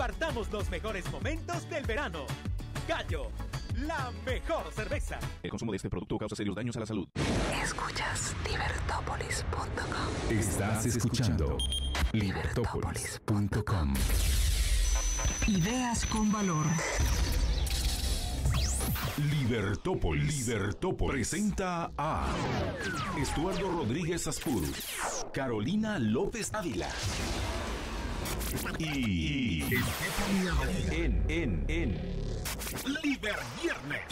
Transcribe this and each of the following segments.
Compartamos los mejores momentos del verano. Gallo, la mejor cerveza. El consumo de este producto causa serios daños a la salud. Escuchas libertopolis.com. Estás escuchando libertopolis.com. Ideas con valor. Libertópolis presenta a Estuardo Rodríguez Aspur, Carolina López Ávila y en Liber Viernes.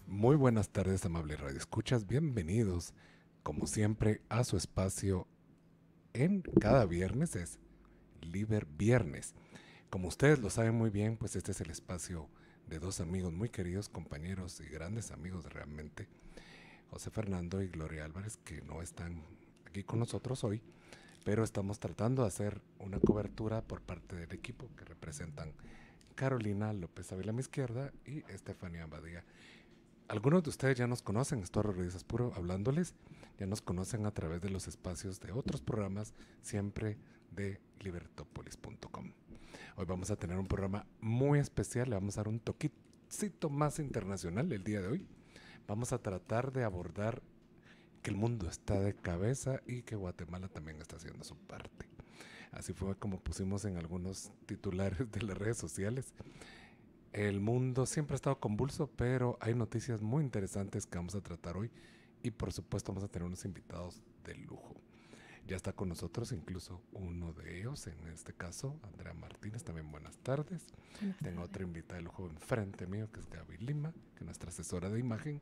Muy buenas tardes, amables radioescuchas. Bienvenidos, como siempre, a su espacio en cada viernes, es Liber Viernes. Como ustedes lo saben muy bien, pues este es el espacio de dos amigos muy queridos, compañeros y grandes amigos realmente, José Fernando y Gloria Álvarez, que no están aquí con nosotros hoy, pero estamos tratando de hacer una cobertura por parte del equipo que representan Carolina López Ávila a mi izquierda y Estefanía Badía. Algunos de ustedes ya nos conocen, Estuardo Rodríguez Aspuro hablándoles, ya nos conocen a través de los espacios de otros programas, siempre de libertopolis.com. Hoy vamos a tener un programa muy especial, le vamos a dar un toquecito más internacional el día de hoy. Vamos a tratar de abordar que el mundo está de cabeza y que Guatemala también está haciendo su parte. Así fue como pusimos en algunos titulares de las redes sociales. El mundo siempre ha estado convulso, pero hay noticias muy interesantes que vamos a tratar hoy y por supuesto vamos a tener unos invitados de lujo. Ya está con nosotros incluso uno de ellos, en este caso, Andrea Martínez, también buenas tardes. Tengo otra invitada de lujo enfrente mío, que es Gaby Lima, que es nuestra asesora de imagen.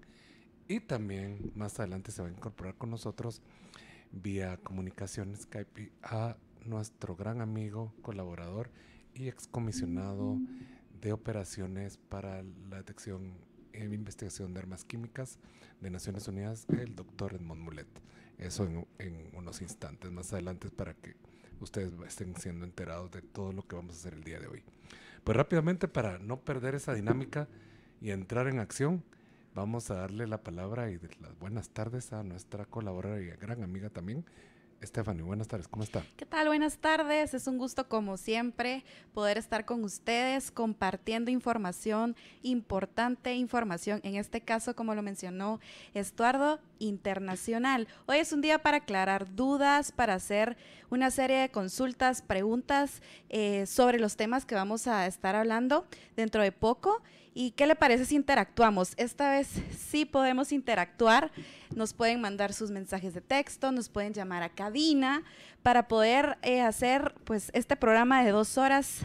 Y también más adelante se va a incorporar con nosotros vía comunicación Skype a nuestro gran amigo, colaborador y excomisionado de operaciones para la detección e investigación de armas químicas de Naciones Unidas, el doctor Edmond Mulet. Eso en unos instantes más adelante para que ustedes estén siendo enterados de todo lo que vamos a hacer el día de hoy. Pues rápidamente, para no perder esa dinámica y entrar en acción, vamos a darle la palabra y de las buenas tardes a nuestra colaboradora y gran amiga también, Stephanie. Buenas tardes, ¿cómo está? ¿Qué tal? Buenas tardes, es un gusto como siempre poder estar con ustedes compartiendo información importante, información, en este caso como lo mencionó Estuardo, internacional. Hoy es un día para aclarar dudas, para hacer una serie de consultas, preguntas sobre los temas que vamos a estar hablando dentro de poco. ¿Y qué le parece si interactuamos? Esta vez sí podemos interactuar, nos pueden mandar sus mensajes de texto, nos pueden llamar a cabina para poder hacer pues este programa de 2 horas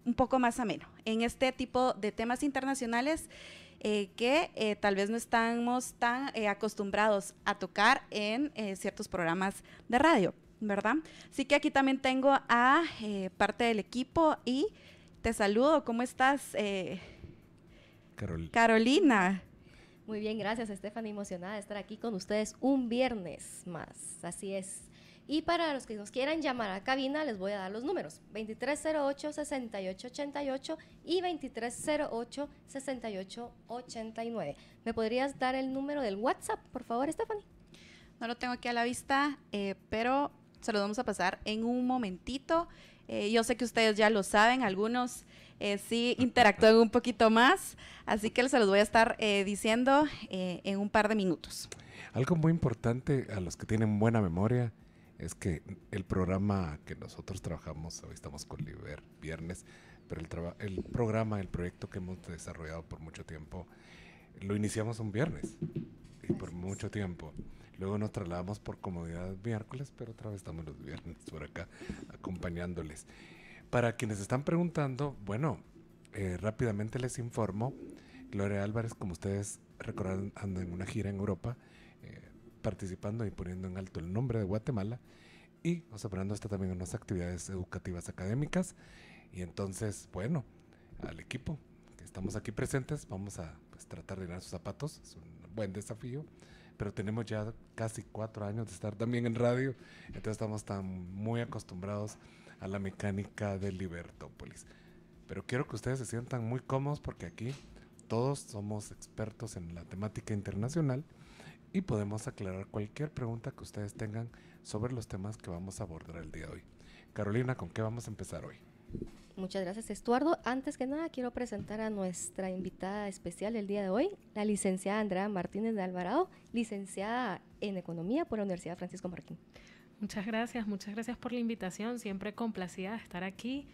un poco más ameno en este tipo de temas internacionales que tal vez no estamos tan acostumbrados a tocar en ciertos programas de radio, ¿verdad? Así que aquí también tengo a parte del equipo y te saludo. ¿Cómo estás, Carolina? Muy bien, gracias, Stephanie, emocionada de estar aquí con ustedes un viernes más, así es. Y para los que nos quieran llamar a cabina, les voy a dar los números, 2308-6888 y 2308-6889. ¿Me podrías dar el número del WhatsApp, por favor, Stephanie? No lo tengo aquí a la vista, pero se lo vamos a pasar en un momentito. Yo sé que ustedes ya lo saben, algunos sí interactúan un poquito más, así que se los voy a estar diciendo en un par de minutos. Algo muy importante a los que tienen buena memoria es que el programa que nosotros trabajamos, hoy estamos con Liber Viernes, pero el programa, el proyecto que hemos desarrollado por mucho tiempo, lo iniciamos un viernes y por mucho tiempo. Luego nos trasladamos por comodidad miércoles, pero otra vez estamos los viernes por acá acompañándoles. Para quienes están preguntando, bueno, rápidamente les informo, Gloria Álvarez, como ustedes recordarán, anda en una gira en Europa, participando y poniendo en alto el nombre de Guatemala, y José Fernando está también en unas actividades educativas académicas. Y entonces, bueno, al equipo que estamos aquí presentes, vamos a pues, tratar de llenar sus zapatos. Es un buen desafío, pero tenemos ya casi 4 años de estar también en radio, entonces estamos muy acostumbrados a la mecánica de Libertópolis. Pero quiero que ustedes se sientan muy cómodos porque aquí todos somos expertos en la temática internacional y podemos aclarar cualquier pregunta que ustedes tengan sobre los temas que vamos a abordar el día de hoy. Carolina, ¿con qué vamos a empezar hoy? Muchas gracias, Estuardo. Antes que nada, quiero presentar a nuestra invitada especial el día de hoy, la licenciada Andrea Martínez de Alvarado, licenciada en Economía por la Universidad Francisco Marroquín. Muchas gracias por la invitación. Siempre complacida de estar aquí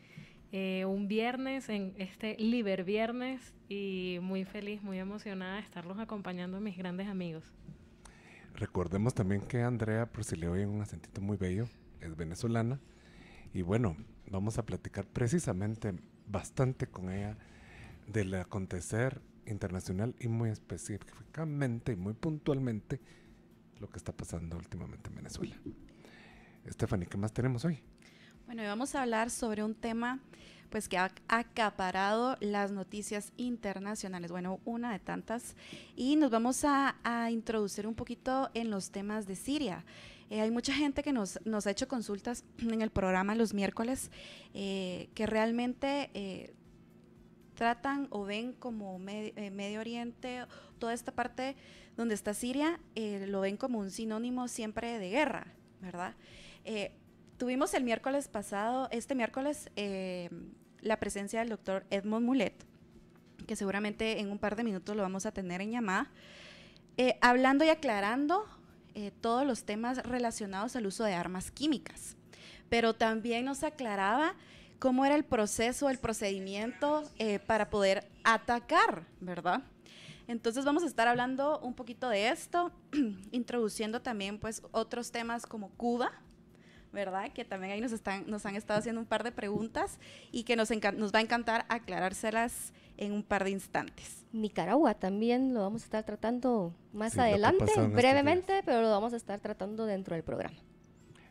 un viernes, en este Liber Viernes, y muy feliz, muy emocionada de estarlos acompañando, mis grandes amigos. Recordemos también que Andrea, por si le oyen un acentito muy bello, es venezolana. Y bueno, vamos a platicar precisamente bastante con ella del acontecer internacional y muy específicamente y muy puntualmente lo que está pasando últimamente en Venezuela. Stephanie, ¿qué más tenemos hoy? Bueno, y vamos a hablar sobre un tema pues que ha acaparado las noticias internacionales, bueno, una de tantas, y nos vamos a introducir un poquito en los temas de Siria. Hay mucha gente que nos ha hecho consultas en el programa los miércoles que realmente tratan o ven como Medio Oriente, toda esta parte donde está Siria, lo ven como un sinónimo siempre de guerra, ¿verdad? Tuvimos el miércoles pasado, este miércoles, la presencia del doctor Edmond Mulet, que seguramente en un par de minutos lo vamos a tener en llamada, hablando y aclarando todos los temas relacionados al uso de armas químicas, pero también nos aclaraba cómo era el proceso, el procedimiento para poder atacar, ¿verdad? Entonces vamos a estar hablando un poquito de esto, introduciendo también pues otros temas como Cuba, ¿verdad? Que también ahí nos han estado haciendo un par de preguntas y que nos va a encantar aclarárselas en un par de instantes. Nicaragua también lo vamos a estar tratando más adelante, brevemente, pero lo vamos a estar tratando dentro del programa.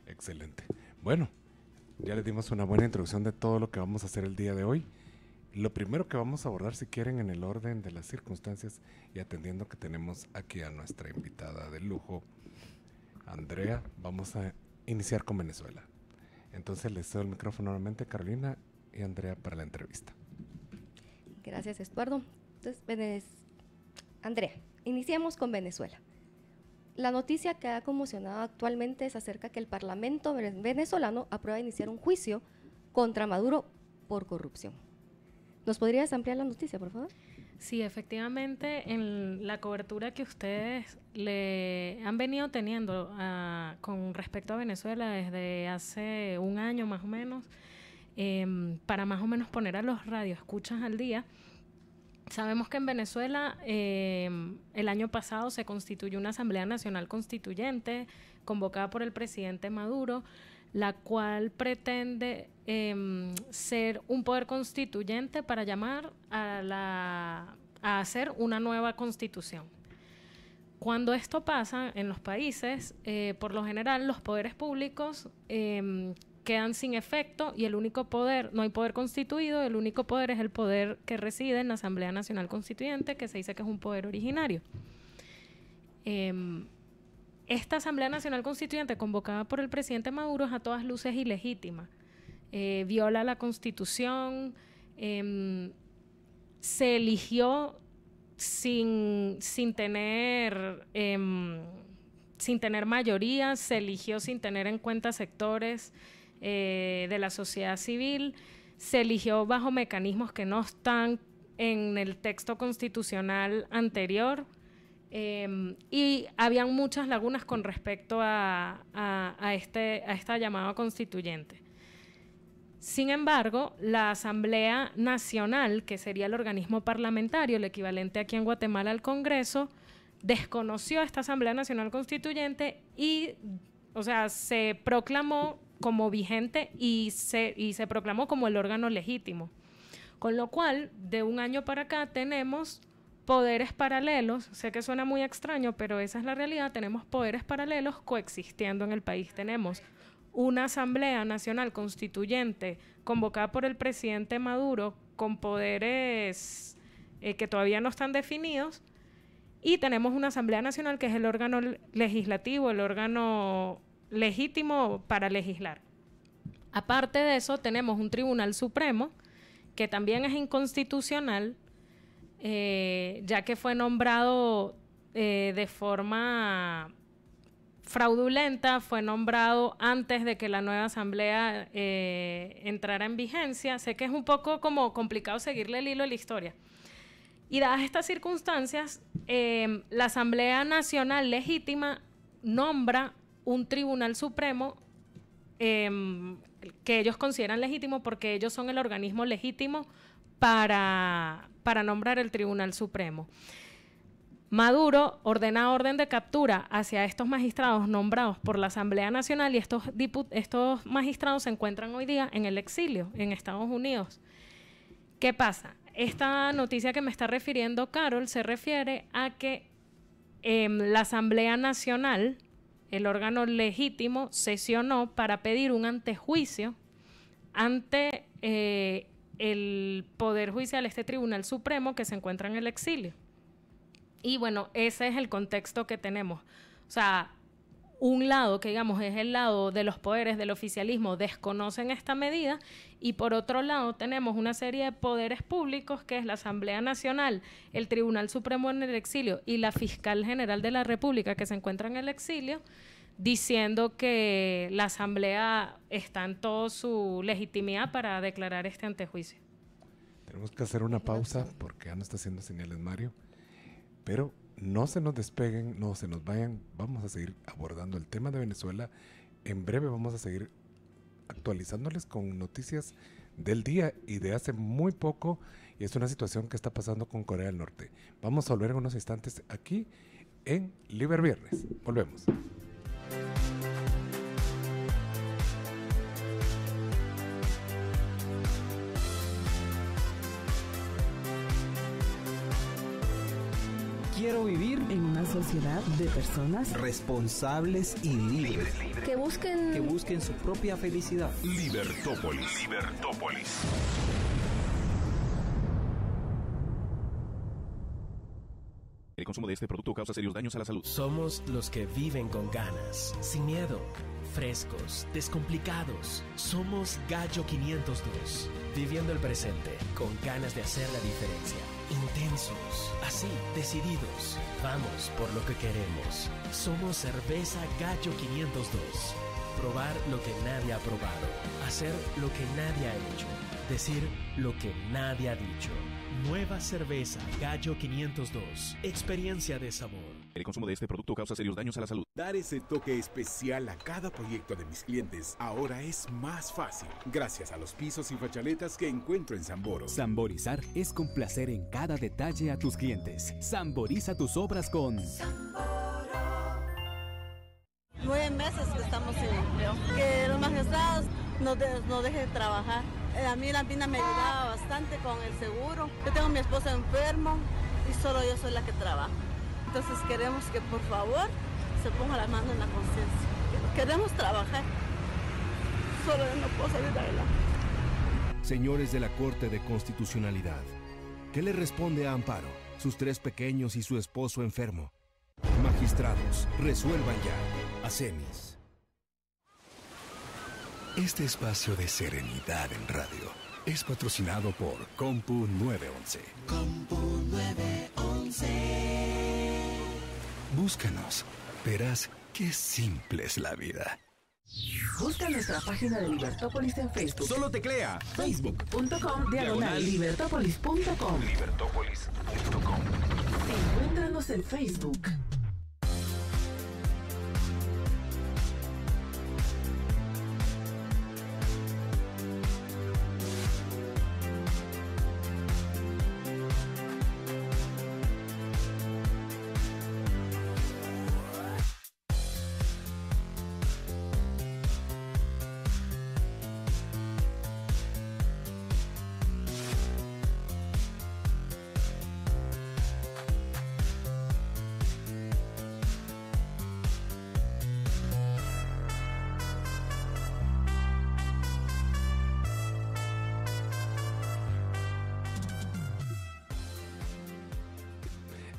Excelente. Bueno, ya les dimos una buena introducción de todo lo que vamos a hacer el día de hoy. Lo primero que vamos a abordar, si quieren, en el orden de las circunstancias y atendiendo que tenemos aquí a nuestra invitada de lujo, Andrea, vamos a iniciar con Venezuela. Entonces les cedo el micrófono nuevamente a Carolina y Andrea para la entrevista. Gracias, Estuardo. Entonces, Andrea, iniciamos con Venezuela. La noticia que ha conmocionado actualmente es acerca que el Parlamento venezolano aprueba iniciar un juicio contra Maduro por corrupción. ¿Nos podrías ampliar la noticia, por favor? Sí, efectivamente, en la cobertura que ustedes le han venido teniendo con respecto a Venezuela desde hace un año más o menos, para más o menos poner a los radioescuchas al día, sabemos que en Venezuela el año pasado se constituyó una Asamblea Nacional Constituyente convocada por el presidente Maduro, la cual pretende ser un poder constituyente para llamar a hacer una nueva constitución. Cuando esto pasa en los países, por lo general los poderes públicos quedan sin efecto y el único poder, no hay poder constituido, el único poder es el poder que reside en la Asamblea Nacional Constituyente, que se dice que es un poder originario. Esta Asamblea Nacional Constituyente convocada por el presidente Maduro es a todas luces ilegítima. Viola la Constitución, se eligió sin tener mayoría, se eligió sin tener en cuenta sectores de la sociedad civil, se eligió bajo mecanismos que no están en el texto constitucional anterior. Y habían muchas lagunas con respecto a esta llamada constituyente. Sin embargo, la Asamblea Nacional, que sería el organismo parlamentario, el equivalente aquí en Guatemala al Congreso, desconoció a esta Asamblea Nacional Constituyente y, o sea, se proclamó como vigente y se proclamó como el órgano legítimo. Con lo cual, de un año para acá tenemos poderes paralelos, sé que suena muy extraño, pero esa es la realidad, tenemos poderes paralelos coexistiendo en el país. Tenemos una Asamblea Nacional Constituyente convocada por el presidente Maduro con poderes que todavía no están definidos, y tenemos una Asamblea Nacional que es el órgano legislativo, el órgano legítimo para legislar. Aparte de eso, tenemos un Tribunal Supremo que también es inconstitucional, ya que fue nombrado de forma fraudulenta, fue nombrado antes de que la nueva asamblea entrara en vigencia. Sé que es un poco como complicado seguirle el hilo a la historia. Y dadas estas circunstancias, la Asamblea Nacional Legítima nombra un Tribunal Supremo que ellos consideran legítimo porque ellos son el organismo legítimo para nombrar el Tribunal Supremo. Maduro ordena orden de captura hacia estos magistrados nombrados por la Asamblea Nacional, y estos magistrados se encuentran hoy día en el exilio en Estados Unidos. ¿Qué pasa? Esta noticia que me está refiriendo Carol se refiere a que la Asamblea Nacional, el órgano legítimo, sesionó para pedir un antejuicio ante el Poder Judicial, este Tribunal Supremo que se encuentra en el exilio. Y bueno, ese es el contexto que tenemos. O sea, un lado que digamos es el lado de los poderes del oficialismo desconocen esta medida, y por otro lado tenemos una serie de poderes públicos que es la Asamblea Nacional, el Tribunal Supremo en el exilio y la Fiscal General de la República que se encuentra en el exilio, diciendo que la Asamblea está en toda su legitimidad para declarar este antejuicio. Tenemos que hacer una pausa porque ya no está haciendo señales Mario, pero no se nos despeguen, no se nos vayan, vamos a seguir abordando el tema de Venezuela. En breve vamos a seguir actualizándoles con noticias del día y de hace muy poco, y es una situación que está pasando con Corea del Norte. Vamos a volver en unos instantes aquí en Liber Viernes. Volvemos. Quiero vivir en una sociedad de personas responsables y libres que busquen su propia felicidad. Libertópolis. El consumo de este producto causa serios daños a la salud. Somos los que viven con ganas, sin miedo, frescos, descomplicados. Somos Gallo 502, viviendo el presente con ganas de hacer la diferencia. Intensos, así, decididos. Vamos por lo que queremos. Somos Cerveza Gallo 502. Probar lo que nadie ha probado. Hacer lo que nadie ha hecho. Decir lo que nadie ha dicho. Nueva cerveza Gallo 502. Experiencia de sabor. El consumo de este producto causa serios daños a la salud. Dar ese toque especial a cada proyecto de mis clientes ahora es más fácil, gracias a los pisos y fachaletas que encuentro en Samboro. Samborizar es complacer en cada detalle a tus clientes. Samboriza tus obras con Samboro. 9 meses que estamos sin empleo. Que los magistrados nos dejen trabajar. A mí la mina me ayudaba bastante con el seguro. Yo tengo a mi esposo enfermo y solo yo soy la que trabaja. Entonces queremos que por favor se ponga la mano en la conciencia. Queremos trabajar. Solo yo no puedo salir adelante. Señores de la Corte de Constitucionalidad, ¿qué le responde a Amparo, sus 3 pequeños y su esposo enfermo? Magistrados, resuelvan ya. ACEMIS. Este espacio de serenidad en radio es patrocinado por Compu 911. Compu 911. Búscanos, verás qué simple es la vida. Busca nuestra página de Libertópolis en Facebook. Solo teclea facebook.com/libertopolis.com. Libertopolis.com. Encuéntranos en Facebook.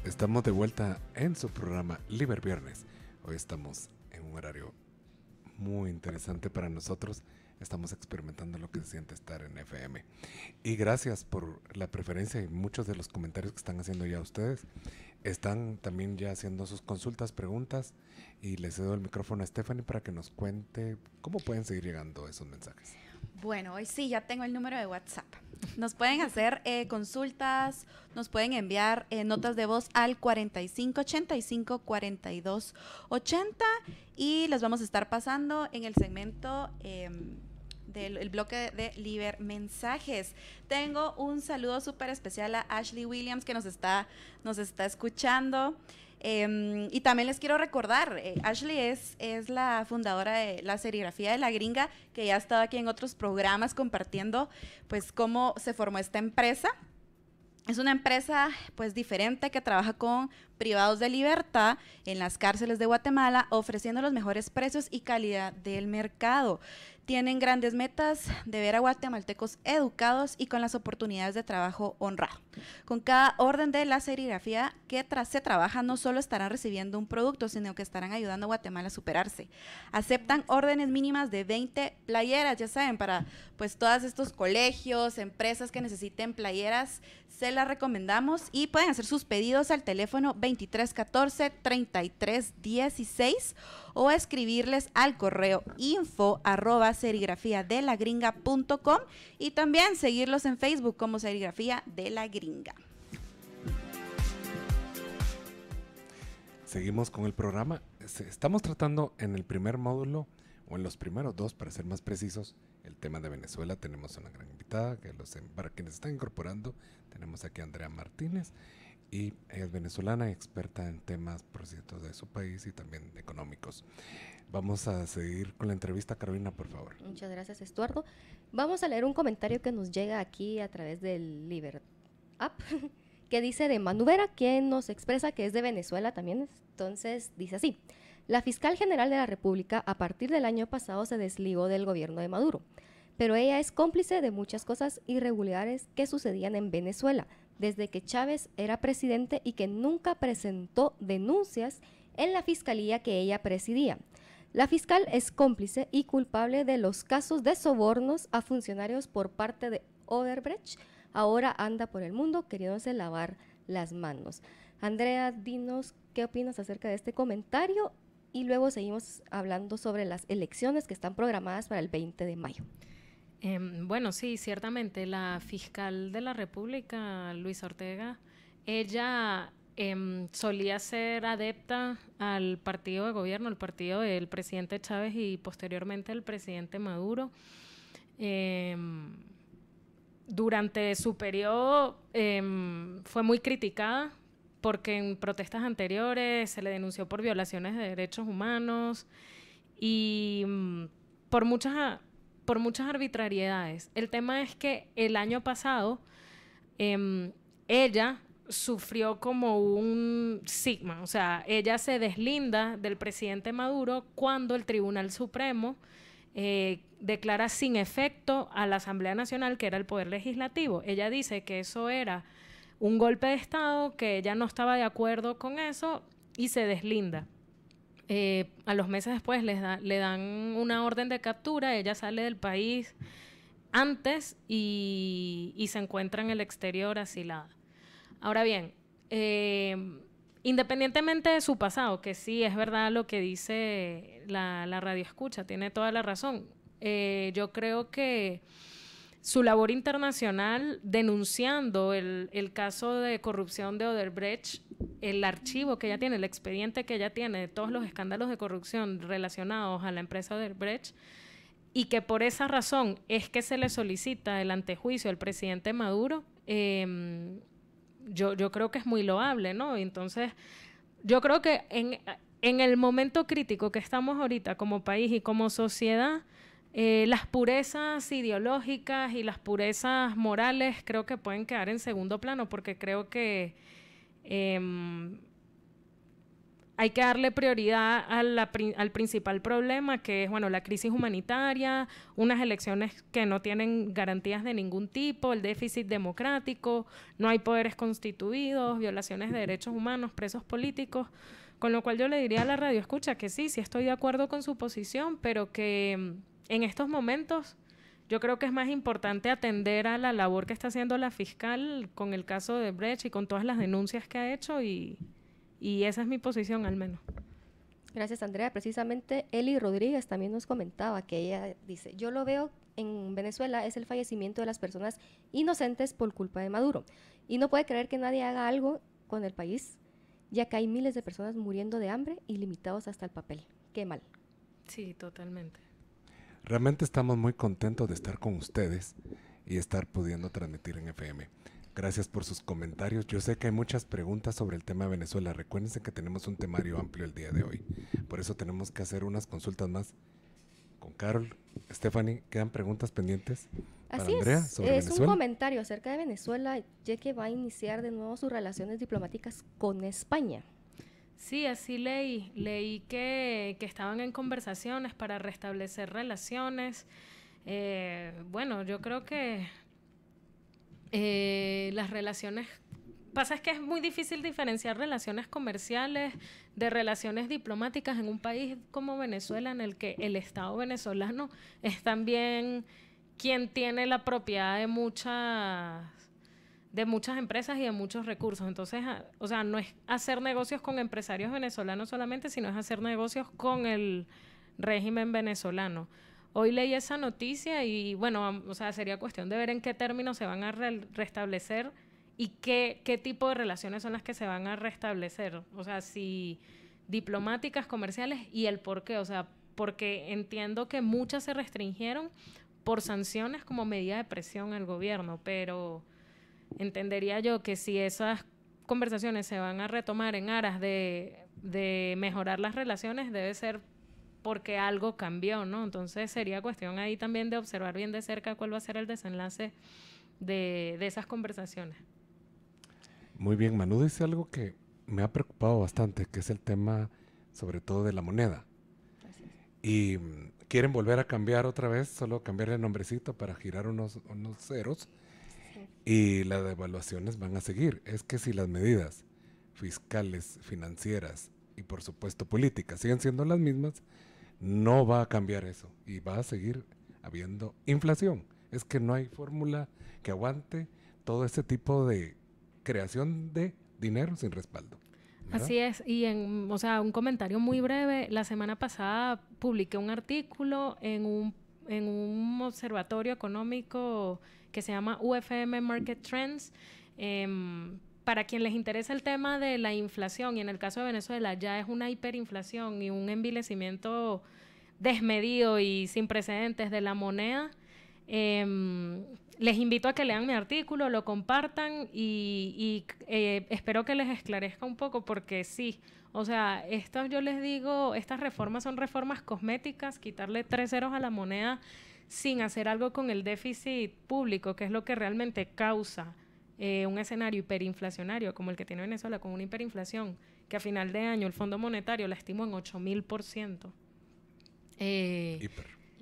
Estamos de vuelta en su programa Liber Viernes. Hoy estamos en un horario muy interesante para nosotros. Estamos experimentando lo que se siente estar en FM. Y gracias por la preferencia y muchos de los comentarios que están haciendo ya ustedes. Están también ya haciendo sus consultas, preguntas. Y les cedo el micrófono a Stephanie para que nos cuente cómo pueden seguir llegando esos mensajes. Bueno, hoy sí, ya tengo el número de WhatsApp. Nos pueden hacer consultas, nos pueden enviar notas de voz al 4585-4280 y las vamos a estar pasando en el segmento del bloque de Liber Mensajes. Tengo un saludo súper especial a Ashley Williams que nos está escuchando. Y también les quiero recordar, Ashley es la fundadora de la serigrafía de La Gringa, que ya ha estado aquí en otros programas compartiendo pues cómo se formó esta empresa. Es una empresa pues diferente que trabaja con privados de libertad en las cárceles de Guatemala, ofreciendo los mejores precios y calidad del mercado. Tienen grandes metas de ver a guatemaltecos educados y con las oportunidades de trabajo honrado. Con cada orden de la serigrafía que se trabaja, no solo estarán recibiendo un producto, sino que estarán ayudando a Guatemala a superarse. Aceptan órdenes mínimas de 20 playeras, ya saben, para pues todos estos colegios, empresas que necesiten playeras, se las recomendamos y pueden hacer sus pedidos al teléfono 2314-3316 o escribirles al correo info@serigrafiadelagringa.com y también seguirlos en Facebook como Serigrafía de la Gringa. Seguimos con el programa. Estamos tratando en el primer módulo, o en los primeros dos, para ser más precisos, el tema de Venezuela. Tenemos una gran invitada, para quienes están incorporando, tenemos aquí a Andrea Martínez, y ella es venezolana y experta en temas, por cierto, de su país y también económicos. Vamos a seguir con la entrevista. Carolina, por favor. Muchas gracias, Estuardo. Vamos a leer un comentario que nos llega aquí a través del Liber App, que dice de Manu Vera, quien nos expresa que es de Venezuela también. Entonces, dice así: la fiscal general de la República a partir del año pasado se desligó del gobierno de Maduro, pero ella es cómplice de muchas cosas irregulares que sucedían en Venezuela desde que Chávez era presidente y que nunca presentó denuncias en la fiscalía que ella presidía. La fiscal es cómplice y culpable de los casos de sobornos a funcionarios por parte de Odebrecht. Ahora anda por el mundo queriéndose lavar las manos. Andrea, dinos qué opinas acerca de este comentario y luego seguimos hablando sobre las elecciones que están programadas para el 20 de mayo. Bueno, sí, ciertamente la fiscal de la República, Luisa Ortega, ella solía ser adepta al partido de gobierno, al partido del presidente Chávez y posteriormente el presidente Maduro. Durante su periodo fue muy criticada porque en protestas anteriores se le denunció por violaciones de derechos humanos y por muchas arbitrariedades. El tema es que el año pasado ella sufrió como un sigma, o sea, ella se deslinda del presidente Maduro cuando el Tribunal Supremo declara sin efecto a la Asamblea Nacional, que era el poder legislativo. Ella dice que eso era un golpe de Estado, que ella no estaba de acuerdo con eso y se deslinda. A los meses después le dan una orden de captura, ella sale del país antes y se encuentra en el exterior asilada. Ahora bien, independientemente de su pasado, que sí es verdad lo que dice la radio escucha, tiene toda la razón, yo creo que su labor internacional denunciando el caso de corrupción de Odebrecht, el archivo que ella tiene, el expediente que ella tiene de todos los escándalos de corrupción relacionados a la empresa Odebrecht, y que por esa razón es que se le solicita el antejuicio al presidente Maduro, yo creo que es muy loable, ¿no? Entonces, yo creo que en el momento crítico que estamos ahorita como país y como sociedad, las purezas ideológicas y las purezas morales creo que pueden quedar en segundo plano, porque creo que hay que darle prioridad al principal problema, que es, bueno, la crisis humanitaria, unas elecciones que no tienen garantías de ningún tipo, el déficit democrático, no hay poderes constituidos, violaciones de derechos humanos, presos políticos, con lo cual yo le diría a la radioescucha que sí estoy de acuerdo con su posición, pero que en estos momentos yo creo que es más importante atender a la labor que está haciendo la fiscal con el caso de Brecht y con todas las denuncias que ha hecho y esa es mi posición al menos. Gracias, Andrea. Precisamente Eli Rodríguez también nos comentaba que ella dice, yo lo veo en Venezuela es el fallecimiento de las personas inocentes por culpa de Maduro y no puede creer que nadie haga algo con el país, ya que hay miles de personas muriendo de hambre y limitados hasta el papel. Qué mal. Sí, totalmente. Realmente estamos muy contentos de estar con ustedes y estar pudiendo transmitir en FM. Gracias por sus comentarios. Yo sé que hay muchas preguntas sobre el tema de Venezuela. Recuérdense que tenemos un temario amplio el día de hoy. Por eso tenemos que hacer unas consultas más con Carol. Stephanie, ¿quedan preguntas pendientes para Andrea sobre es Venezuela? Un comentario acerca de Venezuela, ya que va a iniciar de nuevo sus relaciones diplomáticas con España. Sí, así leí que estaban en conversaciones para restablecer relaciones. Bueno, yo creo que las relaciones, pasa es que es muy difícil diferenciar relaciones comerciales de relaciones diplomáticas en un país como Venezuela, en el que el Estado venezolano es también quien tiene la propiedad de muchas empresas y de muchos recursos. Entonces, o sea, no es hacer negocios con empresarios venezolanos solamente, sino es hacer negocios con el régimen venezolano. Hoy leí esa noticia y, bueno, o sea, sería cuestión de ver en qué términos se van a restablecer y qué tipo de relaciones son las que se van a restablecer. O sea, si diplomáticas, comerciales y el por qué. O sea, porque entiendo que muchas se restringieron por sanciones como medida de presión al gobierno, pero entendería yo que si esas conversaciones se van a retomar en aras de mejorar las relaciones, debe ser porque algo cambió, ¿no? Entonces sería cuestión ahí también de observar bien de cerca cuál va a ser el desenlace de esas conversaciones. Muy bien, Manu dice algo que me ha preocupado bastante, que es el tema sobre todo de la moneda. Y quieren volver a cambiar otra vez, solo cambiarle el nombrecito para girar unos ceros. Y las devaluaciones van a seguir. Es que si las medidas fiscales, financieras y por supuesto políticas siguen siendo las mismas, no va a cambiar eso y va a seguir habiendo inflación. Es que no hay fórmula que aguante todo ese tipo de creación de dinero sin respaldo, ¿verdad? Así es, y o sea, un comentario muy breve. La semana pasada publiqué un artículo en un observatorio económico que se llama UFM Market Trends. Para quien les interesa el tema de la inflación, y en el caso de Venezuela ya es una hiperinflación y un envilecimiento desmedido y sin precedentes de la moneda, les invito a que lean mi artículo, lo compartan y espero que les esclarezca un poco, porque sí, o sea, yo les digo, estas reformas son reformas cosméticas, quitarle 3 ceros a la moneda sin hacer algo con el déficit público, que es lo que realmente causa un escenario hiperinflacionario como el que tiene Venezuela, con una hiperinflación que a final de año el Fondo Monetario la estimó en 8,000%.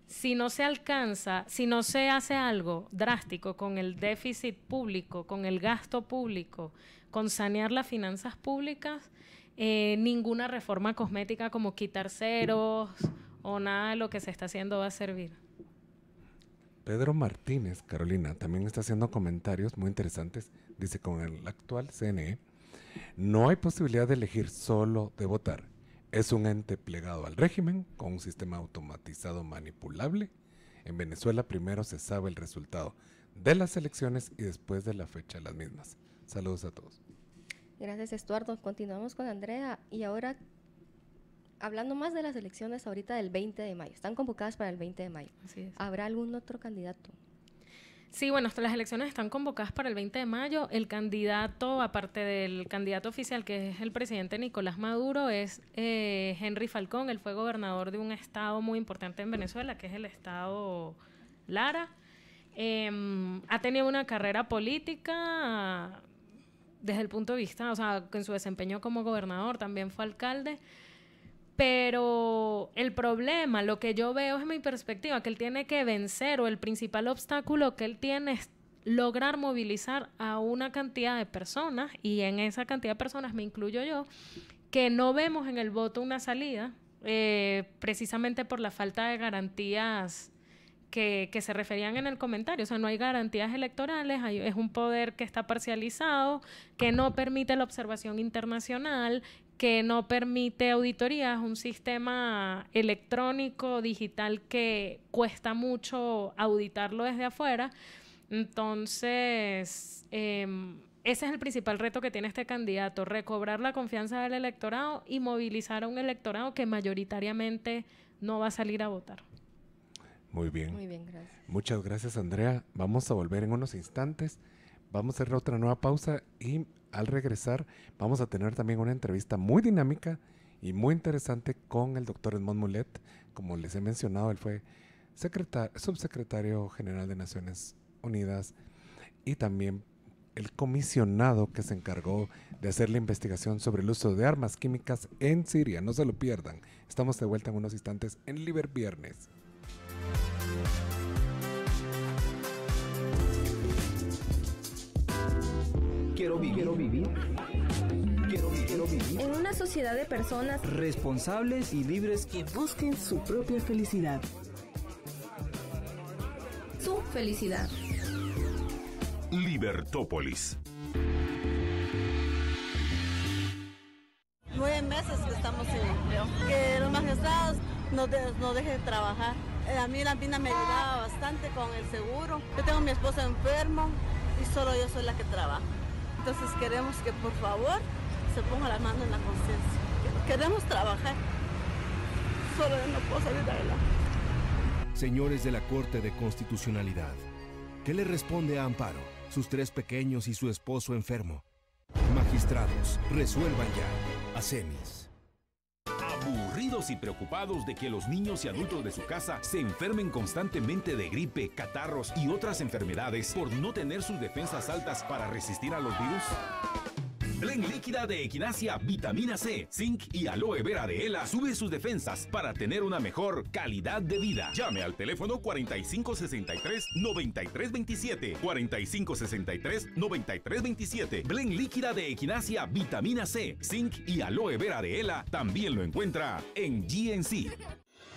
Si no se alcanza, si no se hace algo drástico con el déficit público, con el gasto público, con sanear las finanzas públicas, ninguna reforma cosmética como quitar ceros o nada de lo que se está haciendo va a servir. Pedro Martínez, Carolina, también está haciendo comentarios muy interesantes. Dice, con el actual CNE, no hay posibilidad de elegir, solo de votar. Es un ente plegado al régimen, con un sistema automatizado manipulable. En Venezuela primero se sabe el resultado de las elecciones y después de la fecha de las mismas. Saludos a todos. Gracias, Estuardo. Continuamos con Andrea y ahora hablando más de las elecciones ahorita del 20 de mayo. Están convocadas para el 20 de mayo. Así es. ¿Habrá algún otro candidato? Sí, bueno, las elecciones están convocadas para el 20 de mayo. El candidato, aparte del candidato oficial, que es el presidente Nicolás Maduro, es Henry Falcón. Él fue gobernador de un estado muy importante en Venezuela, que es el estado Lara. Ha tenido una carrera política desde el punto de vista, o sea, en su desempeño como gobernador, también fue alcalde. Pero el problema, lo que yo veo es mi perspectiva, que él tiene que vencer, o el principal obstáculo que él tiene es lograr movilizar a una cantidad de personas, y en esa cantidad de personas me incluyo yo, que no vemos en el voto una salida, precisamente por la falta de garantías que se referían en el comentario. O sea, no hay garantías electorales, es un poder que está parcializado, que no permite la observación internacional, que no permite auditorías, un sistema electrónico, digital, que cuesta mucho auditarlo desde afuera. Entonces, ese es el principal reto que tiene este candidato, recobrar la confianza del electorado y movilizar a un electorado que mayoritariamente no va a salir a votar. Muy bien. Muy bien, gracias. Muchas gracias, Andrea. Vamos a volver en unos instantes. Vamos a hacer otra nueva pausa y al regresar vamos a tener también una entrevista muy dinámica y muy interesante con el doctor Edmond Mulet. Como les he mencionado, él fue subsecretario general de Naciones Unidas y también el comisionado que se encargó de hacer la investigación sobre el uso de armas químicas en Siria. No se lo pierdan. Estamos de vuelta en unos instantes en Liber Viernes. Quiero vivir. En una sociedad de personas responsables y libres que busquen su propia felicidad. Su felicidad. Libertópolis. 9 meses que estamos sin empleo. Que los magistrados nos dejen trabajar. A mí la PINA me ayudaba bastante con el seguro. Yo tengo a mi esposo enfermo y solo yo soy la que trabaja. Entonces queremos que por favor se ponga la mano en la conciencia. Queremos trabajar. Solo yo no puedo salir adelante. Señores de la Corte de Constitucionalidad, ¿qué le responde a Amparo, sus 3 pequeños y su esposo enfermo? Magistrados, resuelvan ya. ACEMIS. Aburridos y preocupados de que los niños y adultos de su casa se enfermen constantemente de gripe, catarros y otras enfermedades por no tener sus defensas altas para resistir a los virus. Blend líquida de Equinacia, vitamina C, zinc y aloe vera de Ela sube sus defensas para tener una mejor calidad de vida. Llame al teléfono 4563-9327. 4563-9327. Blend líquida de Equinacia, vitamina C, zinc y aloe vera de Ela también lo encuentra en GNC.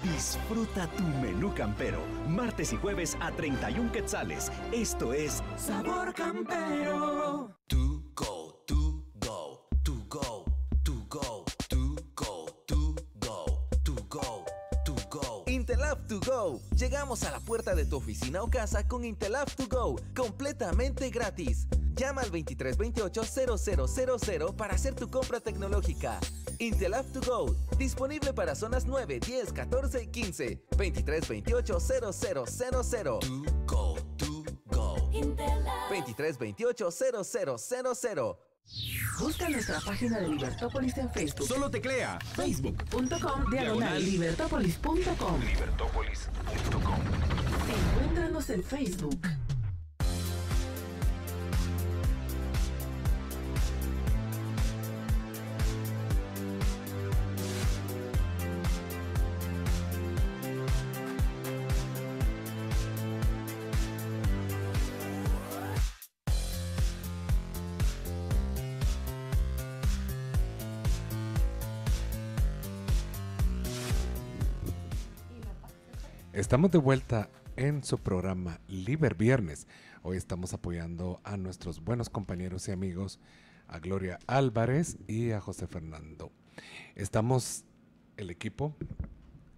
Disfruta tu menú campero, martes y jueves a 31 quetzales. Esto es Sabor Campero. To go, to go, to go, to go, to go, to go, to go, to go. Intelab to go. Llegamos a la puerta de tu oficina o casa con Intelab to go, completamente gratis. Llama al 2328-0000 para hacer tu compra tecnológica. Intelab to go, disponible para zonas 9, 10, 14 y 15. 2328-0000. To go, to go. Intelab. 2328-0000. Busca nuestra página de Libertópolis en Facebook. Solo teclea facebook.com/libertopolis.com. Libertópolis.com. Encuéntranos en Facebook. Estamos de vuelta en su programa Liber Viernes. Hoy estamos apoyando a nuestros buenos compañeros y amigos, a Gloria Álvarez y a José Fernando. Estamos el equipo,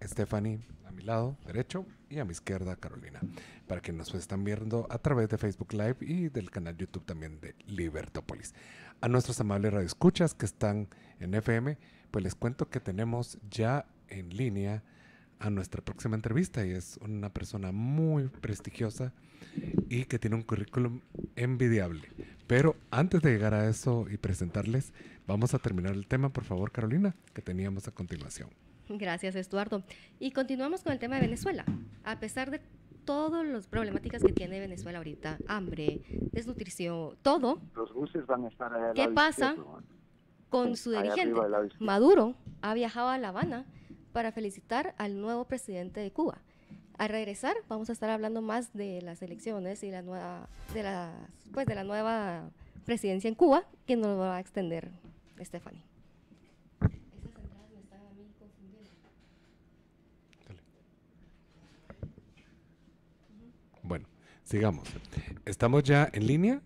Stephanie a mi lado derecho y a mi izquierda Carolina, para que nos están viendo a través de Facebook Live y del canal YouTube también de Libertópolis. A nuestros amables radioescuchas que están en FM, pues les cuento que tenemos ya en línea a nuestra próxima entrevista, y es una persona muy prestigiosa y que tiene un currículum envidiable. Pero antes de llegar a eso y presentarles, vamos a terminar el tema, por favor, Carolina, que teníamos a continuación. Gracias, Estuardo. Y continuamos con el tema de Venezuela. A pesar de todas las problemáticas que tiene Venezuela ahorita, hambre, desnutrición, todo. Los buses van a estar allá. ¿Qué pasa con su dirigente? Maduro ha viajado a La Habana para felicitar al nuevo presidente de Cuba. Al regresar vamos a estar hablando más de las elecciones y la nueva presidencia en Cuba, que nos va a extender Stephanie. Esas entradas me están a mí confundiendo. Bueno, sigamos. ¿Estamos ya en línea?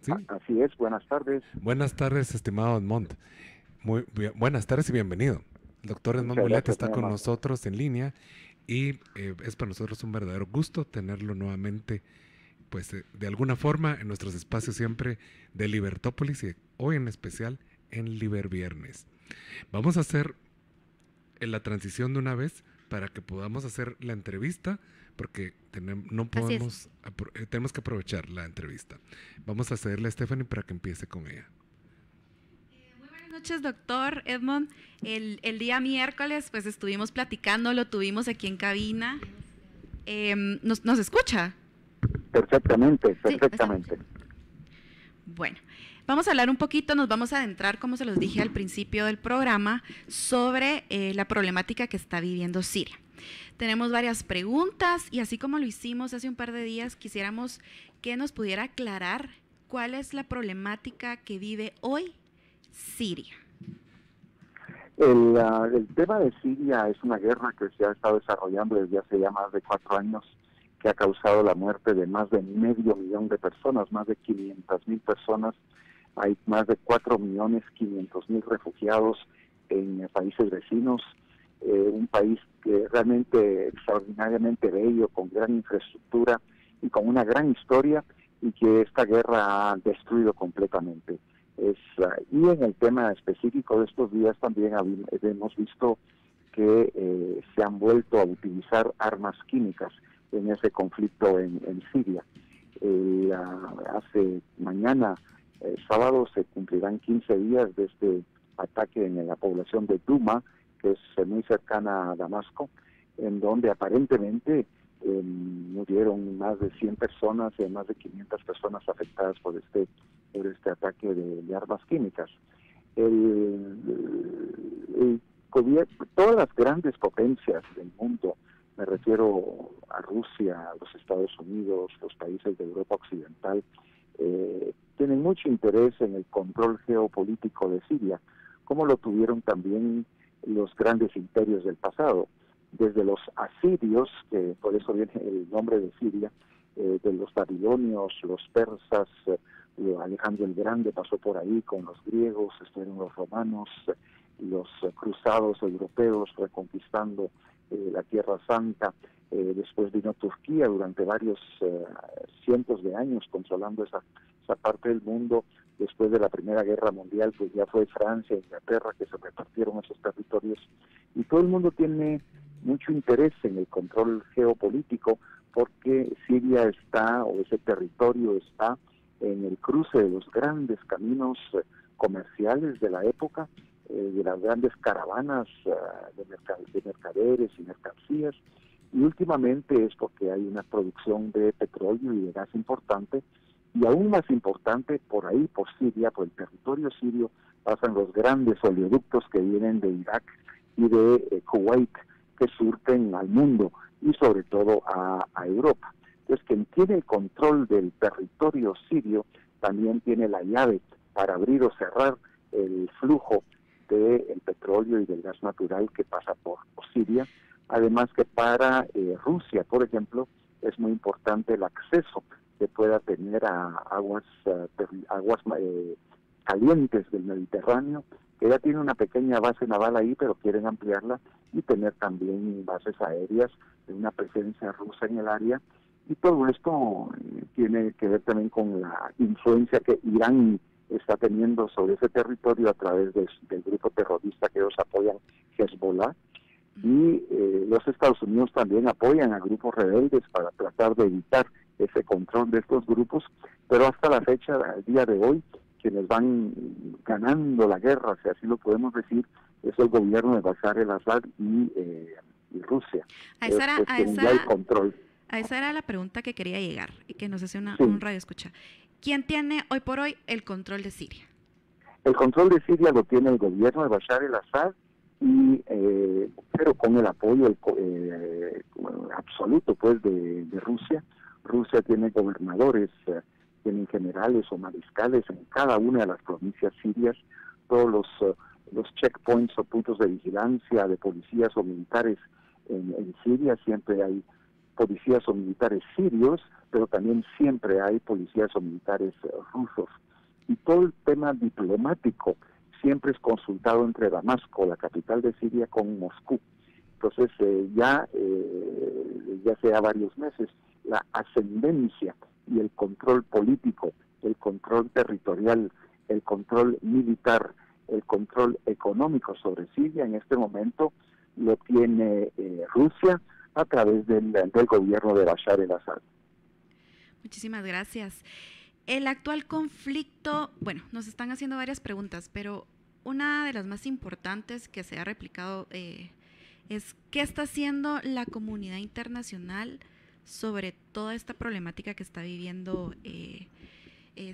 ¿Sí? Así es, buenas tardes. Buenas tardes, estimado Edmond. Muy bien, buenas tardes y bienvenido. El doctor Edmond Mulet está con nosotros en línea y es para nosotros un verdadero gusto tenerlo nuevamente, pues de alguna forma en nuestros espacios siempre de Libertópolis y hoy en especial en Liber Viernes. Vamos a hacer la transición de una vez para que podamos hacer la entrevista, porque tenemos que aprovechar la entrevista. Vamos a cederle a Stephanie para que empiece con ella. Muy buenas noches, doctor Edmond. El día miércoles pues estuvimos platicando, lo tuvimos aquí en cabina. ¿Nos escucha? Perfectamente. Sí, bueno, vamos a hablar un poquito, nos vamos a adentrar, como se los dije al principio del programa, sobre la problemática que está viviendo Siria. Tenemos varias preguntas y así como lo hicimos hace un par de días, quisiéramos que nos pudiera aclarar cuál es la problemática que vive hoy Siria. El tema de Siria es una guerra que se ha estado desarrollando desde hace ya más de 4 años, que ha causado la muerte de más de 500,000 de personas, más de 500,000 personas. Hay más de 4.500.000 refugiados en países vecinos. Un país que realmente extraordinariamente bello, con gran infraestructura y con una gran historia, y que esta guerra ha destruido completamente. Y en el tema específico de estos días también hemos visto que se han vuelto a utilizar armas químicas en ese conflicto en Siria. Mañana, sábado, se cumplirán 15 días de este ataque en la población de Duma, que es muy cercana a Damasco, en donde aparentemente murieron más de 100 personas y más de 500 personas afectadas por este ataque de armas químicas. Todas las grandes potencias del mundo, me refiero a Rusia, a los Estados Unidos, los países de Europa Occidental, tienen mucho interés en el control geopolítico de Siria, como lo tuvieron también los grandes imperios del pasado, desde los asirios, que por eso viene el nombre de Siria, de los babilonios, los persas, Alejandro el Grande pasó por ahí con los griegos, estuvieron los romanos, los cruzados europeos reconquistando la Tierra Santa. Después vino Turquía durante varios cientos de años controlando esa parte del mundo. Después de la Primera Guerra Mundial, pues ya fue Francia e Inglaterra que se repartieron esos territorios, y todo el mundo tiene mucho interés en el control geopolítico, porque Siria está, o ese territorio está en el cruce de los grandes caminos comerciales de la época, de las grandes caravanas de mercaderes y mercancías, y últimamente es porque hay una producción de petróleo y de gas importante. Y aún más importante, por ahí, por Siria, por el territorio sirio, pasan los grandes oleoductos que vienen de Irak y de Kuwait, que surten al mundo y sobre todo a Europa. Entonces, quien tiene el control del territorio sirio también tiene la llave para abrir o cerrar el flujo del petróleo y del gas natural que pasa por Siria. Además que para Rusia, por ejemplo, es muy importante el acceso que pueda tener a aguas calientes del Mediterráneo, que ya tiene una pequeña base naval ahí, pero quieren ampliarla y tener también bases aéreas de una presencia rusa en el área. Y todo esto tiene que ver también con la influencia que Irán está teniendo sobre ese territorio a través del grupo terrorista que ellos apoyan, Hezbollah. Y los Estados Unidos también apoyan a grupos rebeldes para tratar de evitar ese control de estos grupos, pero hasta la fecha, al día de hoy, quienes van ganando la guerra, si así lo podemos decir, es el gobierno de Bashar el-Assad y Rusia. Ya hay control. A esa era la pregunta que quería llegar y que nos hace un radio escucha. ¿Quién tiene hoy por hoy el control de Siria? El control de Siria lo tiene el gobierno de Bashar al-Assad, pero con el apoyo absoluto pues de Rusia. Rusia tiene gobernadores, tienen generales o mariscales en cada una de las provincias sirias. Todos los checkpoints o puntos de vigilancia de policías o militares en Siria, siempre hay policías o militares sirios, pero también siempre hay policías o militares rusos. Y todo el tema diplomático siempre es consultado entre Damasco, la capital de Siria, con Moscú. Entonces ya hace varios meses la ascendencia y el control político, el control territorial, el control militar, el control económico sobre Siria en este momento lo tiene Rusia a través del gobierno de Bashar al-Assad. Muchísimas gracias. El actual conflicto, bueno, nos están haciendo varias preguntas, pero una de las más importantes que se ha replicado es ¿qué está haciendo la comunidad internacional sobre toda esta problemática que está viviendo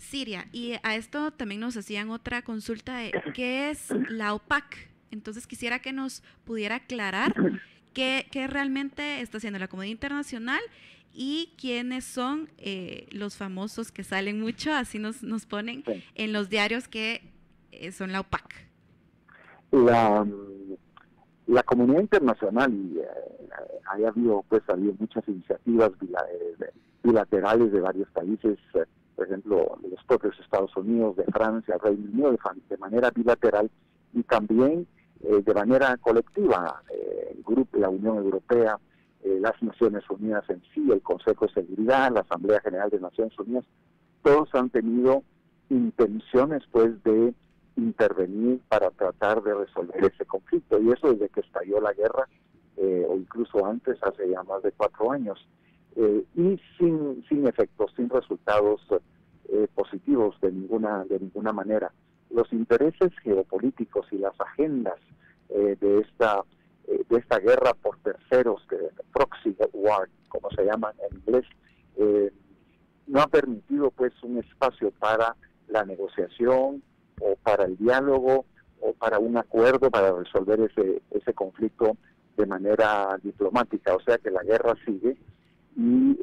Siria? Y a esto también nos hacían otra consulta de ¿qué es la OPAC? Entonces quisiera que nos pudiera aclarar qué realmente está haciendo la comunidad internacional y quiénes son los famosos que salen mucho, así nos ponen en los diarios, que son la OPAC. La comunidad internacional, ha habido muchas iniciativas bilaterales de varios países, por ejemplo, de los propios Estados Unidos, de Francia, Reino Unido, de manera bilateral y también de manera colectiva, el grupo, la Unión Europea, las Naciones Unidas en sí, el Consejo de Seguridad, la Asamblea General de Naciones Unidas, todos han tenido intenciones pues de intervenir para tratar de resolver ese conflicto, y eso desde que estalló la guerra, o incluso antes, hace ya más de 4 años, y sin efectos, sin resultados positivos de ninguna manera. Los intereses geopolíticos y las agendas de esta guerra por terceros, proxy war, como se llama en inglés, no ha permitido pues un espacio para la negociación o para el diálogo o para un acuerdo para resolver ese conflicto de manera diplomática. O sea que la guerra sigue y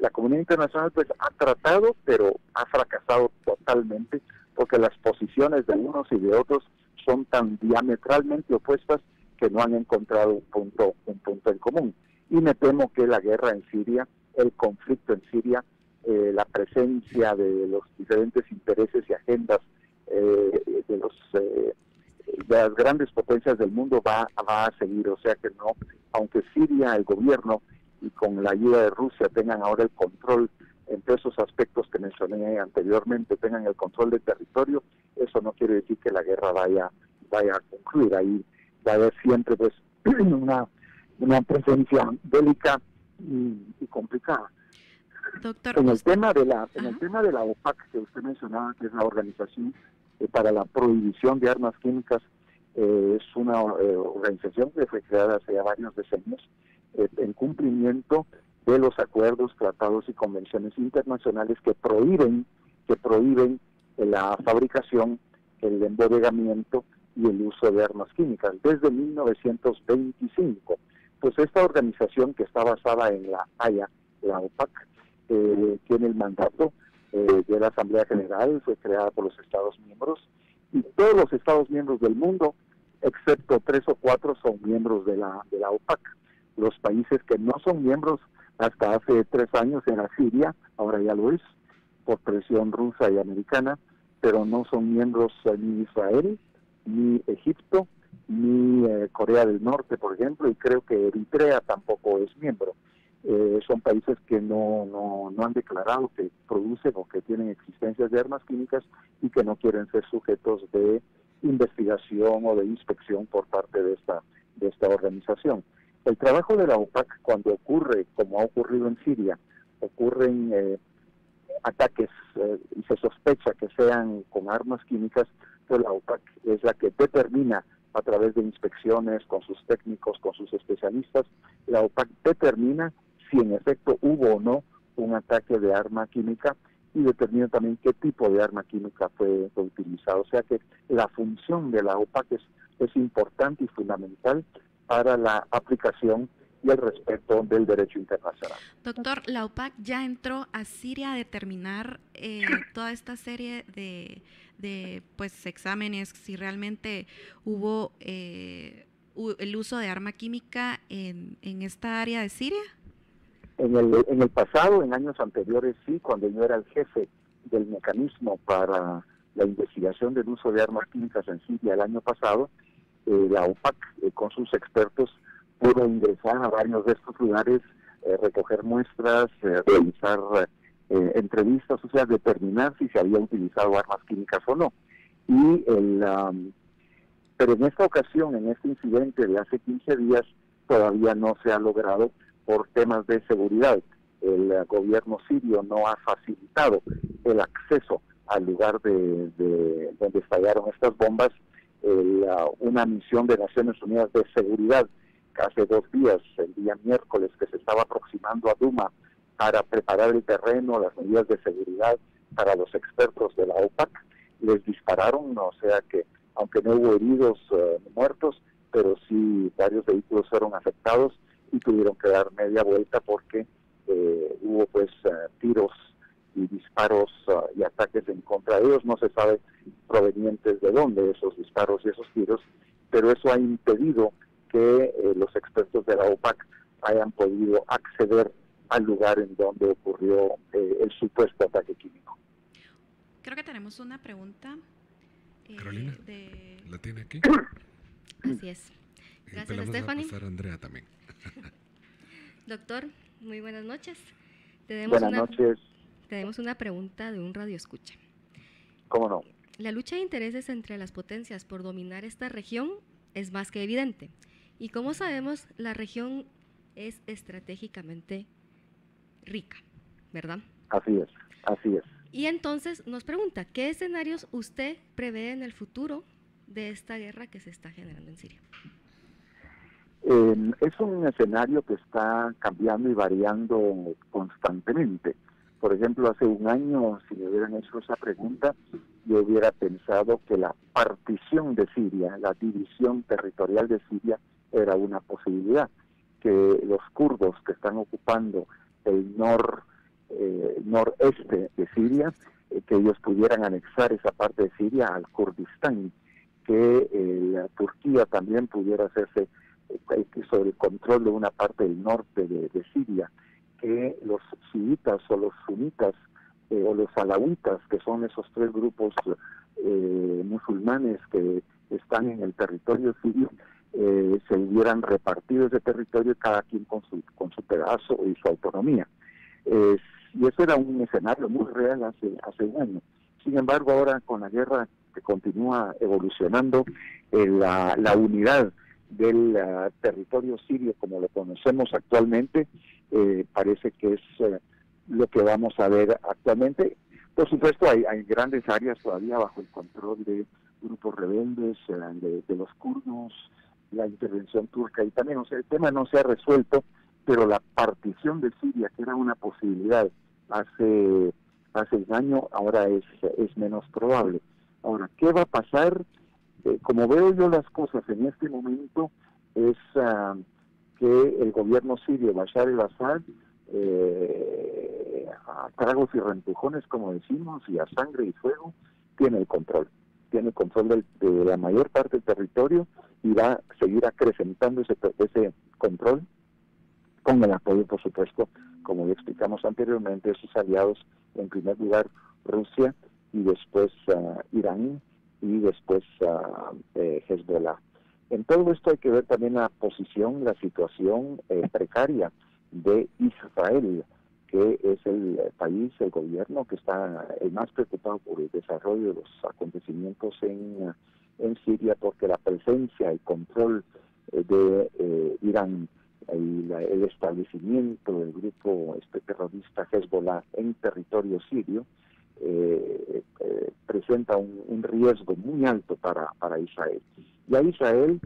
la comunidad internacional pues ha tratado, pero ha fracasado totalmente, porque las posiciones de unos y de otros son tan diametralmente opuestas que no han encontrado un punto en común. Y me temo que la guerra en Siria, el conflicto en Siria, la presencia de los diferentes intereses y agendas de las grandes potencias del mundo va a seguir. O sea que no, aunque Siria, el gobierno y con la ayuda de Rusia tengan ahora el control entre esos aspectos que mencioné anteriormente, tengan el control del territorio, eso no quiere decir que la guerra vaya a concluir. Ahí va a haber siempre pues una presencia bélica y complicada. Doctor, en el tema de la OPAC que usted mencionaba, que es la Organización para la Prohibición de Armas Químicas, es una organización que fue creada hace ya varios decenios en cumplimiento de los acuerdos, tratados y convenciones internacionales que prohíben la fabricación, el embodegamiento y el uso de armas químicas desde 1925. Pues esta organización, que está basada en la Haya, la OPAC, tiene el mandato de la Asamblea General, fue creada por los Estados miembros, y todos los Estados miembros del mundo, excepto 3 o 4, son miembros de la OPAC. Los países que no son miembros hasta hace 3 años era Siria, ahora ya lo es, por presión rusa y americana, pero no son miembros ni Israel, ni Egipto, ni Corea del Norte, por ejemplo, y creo que Eritrea tampoco es miembro. Son países que no han declarado que producen o que tienen existencias de armas químicas y que no quieren ser sujetos de investigación o de inspección por parte de esta organización. El trabajo de la OPAC, cuando ocurre, como ha ocurrido en Siria, ocurren ataques y se sospecha que sean con armas químicas, pues la OPAC es la que determina, a través de inspecciones con sus técnicos, con sus especialistas, la OPAC determina si en efecto hubo o no un ataque de arma química, y determina también qué tipo de arma química fue utilizado. O sea que la función de la OPAC es importante y fundamental para la aplicación y el respeto del derecho internacional. Doctor, la OPAC ya entró a Siria a determinar toda esta serie de pues exámenes, si realmente hubo el uso de arma química en esta área de Siria. En el pasado, en años anteriores, sí, cuando yo era el jefe del mecanismo para la investigación del uso de armas químicas en Siria el año pasado, la OPAC con sus expertos pudo ingresar a varios de estos lugares, recoger muestras, realizar entrevistas, o sea, determinar si se había utilizado armas químicas o no. Pero en esta ocasión, en este incidente de hace 15 días, todavía no se ha logrado por temas de seguridad. El gobierno sirio no ha facilitado el acceso al lugar de donde estallaron estas bombas. Una misión de Naciones Unidas de seguridad hace 2 días, el día miércoles, que se estaba aproximando a Duma para preparar el terreno, las medidas de seguridad para los expertos de la OPAC, les dispararon, o sea que aunque no hubo heridos muertos, pero sí varios vehículos fueron afectados y tuvieron que dar media vuelta porque hubo pues tiros y disparos y ataques en contra de ellos. No se sabe provenientes de dónde esos disparos y esos tiros, pero eso ha impedido que los expertos de la OPAC hayan podido acceder al lugar en donde ocurrió el supuesto ataque químico. Creo que tenemos una pregunta. Carolina, ¿la tiene aquí? Así es. Gracias, Stephanie. A pasar a Andrea también. Doctor, muy buenas noches. Buenas noches. Tenemos una pregunta de un radioescucha. ¿Cómo no? La lucha de intereses entre las potencias por dominar esta región es más que evidente. Y como sabemos, la región es estratégicamente rica, ¿verdad? Así es, así es. Y entonces nos pregunta, ¿qué escenarios usted prevé en el futuro de esta guerra que se está generando en Siria? Es un escenario que está cambiando y variando constantemente. Por ejemplo, hace un año, si me hubieran hecho esa pregunta, yo hubiera pensado que la partición de Siria, la división territorial de Siria, era una posibilidad. Que los kurdos que están ocupando el noreste de Siria, que ellos pudieran anexar esa parte de Siria al Kurdistán, que la Turquía también pudiera hacerse sobre el control de una parte del norte de Siria, que los chiitas o los sunitas o los alawitas, que son esos 3 grupos musulmanes que están en el territorio sirio, se hubieran repartido ese territorio, cada quien con su pedazo y su autonomía. Y eso era un escenario muy real hace un año. Sin embargo, ahora con la guerra que continúa evolucionando, la unidad del territorio sirio como lo conocemos actualmente, parece que es lo que vamos a ver actualmente. Por supuesto, hay grandes áreas todavía bajo el control de grupos rebeldes, de los kurdos, la intervención turca y también, o sea, el tema no se ha resuelto, pero la partición de Siria, que era una posibilidad hace un año, ahora es menos probable. Ahora, ¿qué va a pasar? Como veo yo las cosas en este momento, es que el gobierno sirio, Bashar el-Assad, a tragos y rempujones, como decimos, y a sangre y fuego, tiene el control de la mayor parte del territorio y va a seguir acrecentando ese control con el apoyo, por supuesto, como ya explicamos anteriormente, de sus aliados, en primer lugar Rusia y después Irán y después Hezbollah. En todo esto hay que ver también la posición, la situación precaria de Israel, que es el país, el gobierno que está el más preocupado por el desarrollo de los acontecimientos en Siria, porque la presencia, el control de Irán y el establecimiento del grupo terrorista Hezbollah en territorio sirio presenta un riesgo muy alto para Israel. Y a Israel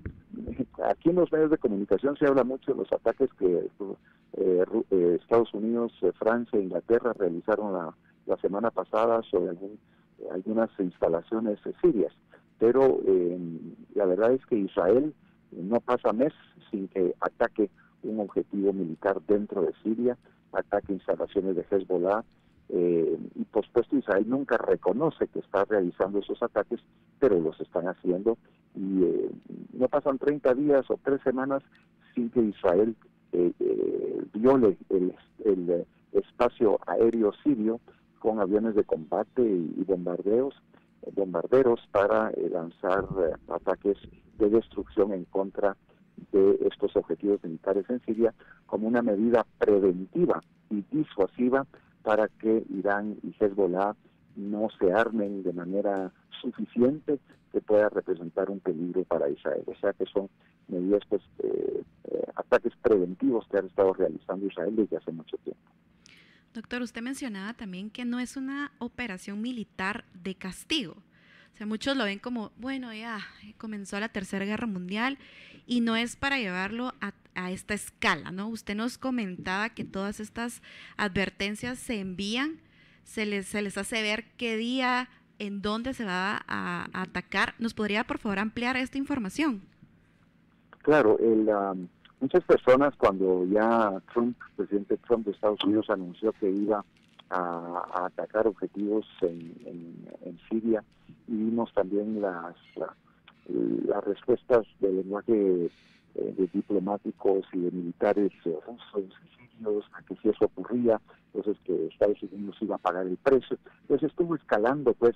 aquí en los medios de comunicación se habla mucho de los ataques que Estados Unidos, Francia e Inglaterra realizaron la semana pasada sobre algunas instalaciones sirias, pero la verdad es que Israel no pasa mes sin que ataque un objetivo militar dentro de Siria, ataque instalaciones de Hezbollah, y por supuesto Israel nunca reconoce que está realizando esos ataques, pero los están haciendo, y no pasan 30 días o 3 semanas sin que Israel viole el espacio aéreo sirio con aviones de combate y bombarderos para lanzar ataques de destrucción en contra de estos objetivos militares en Siria, como una medida preventiva y disuasiva para que Irán y Hezbollah no se armen de manera suficiente que pueda representar un peligro para Israel. O sea que son medidas, ataques preventivos que ha estado realizando Israel desde hace mucho tiempo. Doctor, usted mencionaba también que no es una operación militar de castigo. O sea, muchos lo ven como, bueno, ya comenzó la Tercera Guerra Mundial y no es para llevarlo a esta escala, ¿no? Usted nos comentaba que todas estas advertencias se envían, se les hace ver qué día, en dónde se va a atacar. ¿Nos podría, por favor, ampliar esta información? Claro, muchas personas cuando ya presidente Trump de Estados Unidos anunció que iba a atacar objetivos en Siria, y vimos también las respuestas del lenguaje de diplomáticos y de militares rusos y sirios a que si eso ocurría, entonces que Estados Unidos iba a pagar el precio. Entonces estuvo escalando pues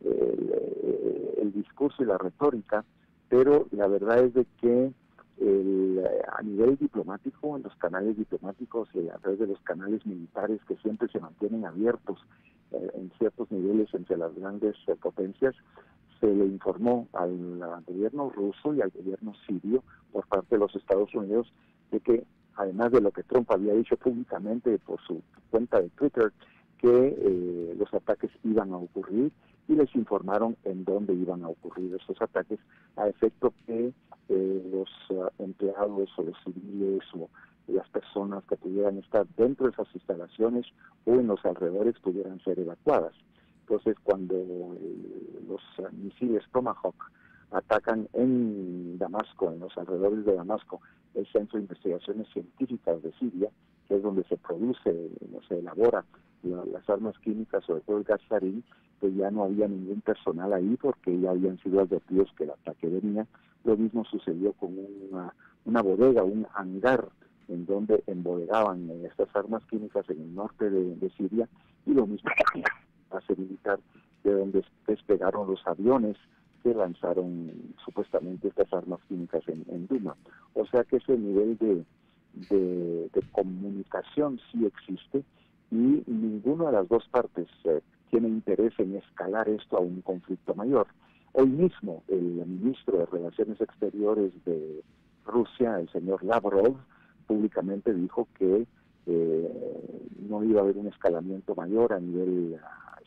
el discurso y la retórica, pero la verdad es de que a nivel diplomático, en los canales diplomáticos y a través de los canales militares que siempre se mantienen abiertos en ciertos niveles entre las grandes potencias, se le informó al gobierno ruso y al gobierno sirio por parte de los Estados Unidos de que, además de lo que Trump había dicho públicamente por su cuenta de Twitter, que los ataques iban a ocurrir, y les informaron en dónde iban a ocurrir estos ataques, a efecto que los empleados o los civiles o las personas que pudieran estar dentro de esas instalaciones o en los alrededores pudieran ser evacuadas. Entonces, cuando los misiles Tomahawk atacan en Damasco, en los alrededores de Damasco, el Centro de Investigaciones Científicas de Siria, que es donde se produce, se elabora las armas químicas, sobre todo el gas sarín, pues ya no había ningún personal ahí porque ya habían sido advertidos que el ataque venía. Lo mismo sucedió con una bodega, un hangar, en donde embodegaban estas armas químicas en el norte de Siria, y lo mismo con la base militar de donde despegaron los aviones que lanzaron supuestamente estas armas químicas en Duma. O sea que ese nivel de comunicación sí existe, y ninguna de las dos partes tiene interés en escalar esto a un conflicto mayor. Hoy mismo el ministro de Relaciones Exteriores de Rusia, el señor Lavrov, públicamente dijo que no iba a haber un escalamiento mayor a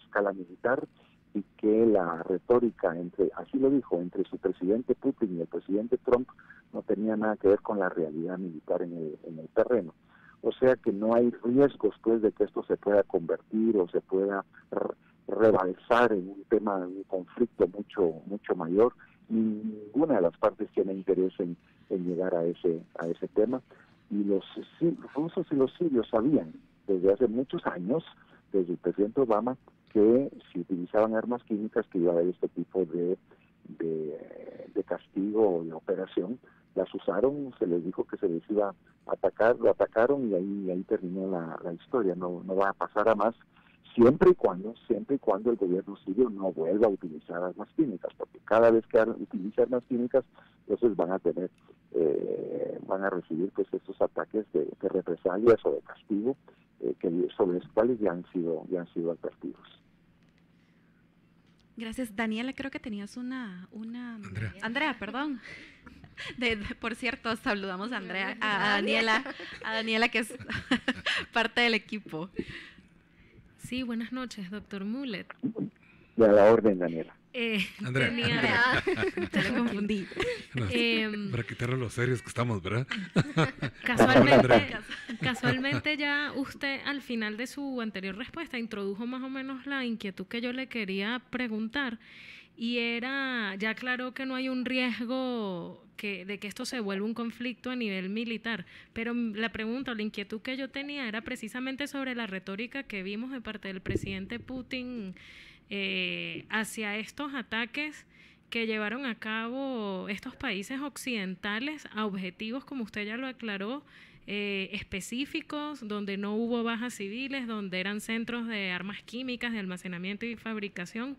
escala militar, y que la retórica así lo dijo, entre su presidente Putin y el presidente Trump no tenía nada que ver con la realidad militar en el terreno. O sea que no hay riesgos pues de que esto se pueda convertir o se pueda rebalsar en un tema, un conflicto mucho mayor. Ninguna de las partes tiene interés en llegar a ese tema, y los rusos y los sirios sabían desde hace muchos años, desde el presidente Obama, que si utilizaban armas químicas que iba a haber este tipo de castigo o de operación. Las usaron, se les dijo que se les iba a atacar, lo atacaron, y ahí terminó la historia. No va a pasar a más, siempre y cuando el gobierno sirio no vuelva a utilizar armas químicas, porque cada vez que utiliza armas químicas, entonces van a recibir pues estos ataques de represalias o de castigo, sobre los cuales ya han sido advertidos. Gracias. Daniela, creo que tenías una... Andrea, perdón. Por cierto, saludamos a Andrea, a Daniela, que es parte del equipo. Sí, buenas noches, doctor Mulet. De a la orden, Daniela. Andrea. Te lo confundí. Para quitarle los serios que estamos, ¿verdad? Casualmente ya usted al final de su anterior respuesta introdujo más o menos la inquietud que yo le quería preguntar, y era, ya aclaró que no hay un riesgo de que esto se vuelva un conflicto a nivel militar, pero la pregunta o la inquietud que yo tenía era precisamente sobre la retórica que vimos de parte del presidente Putin hacia estos ataques que llevaron a cabo estos países occidentales a objetivos, como usted ya lo aclaró, específicos, donde no hubo bajas civiles, donde eran centros de armas químicas, de almacenamiento y fabricación.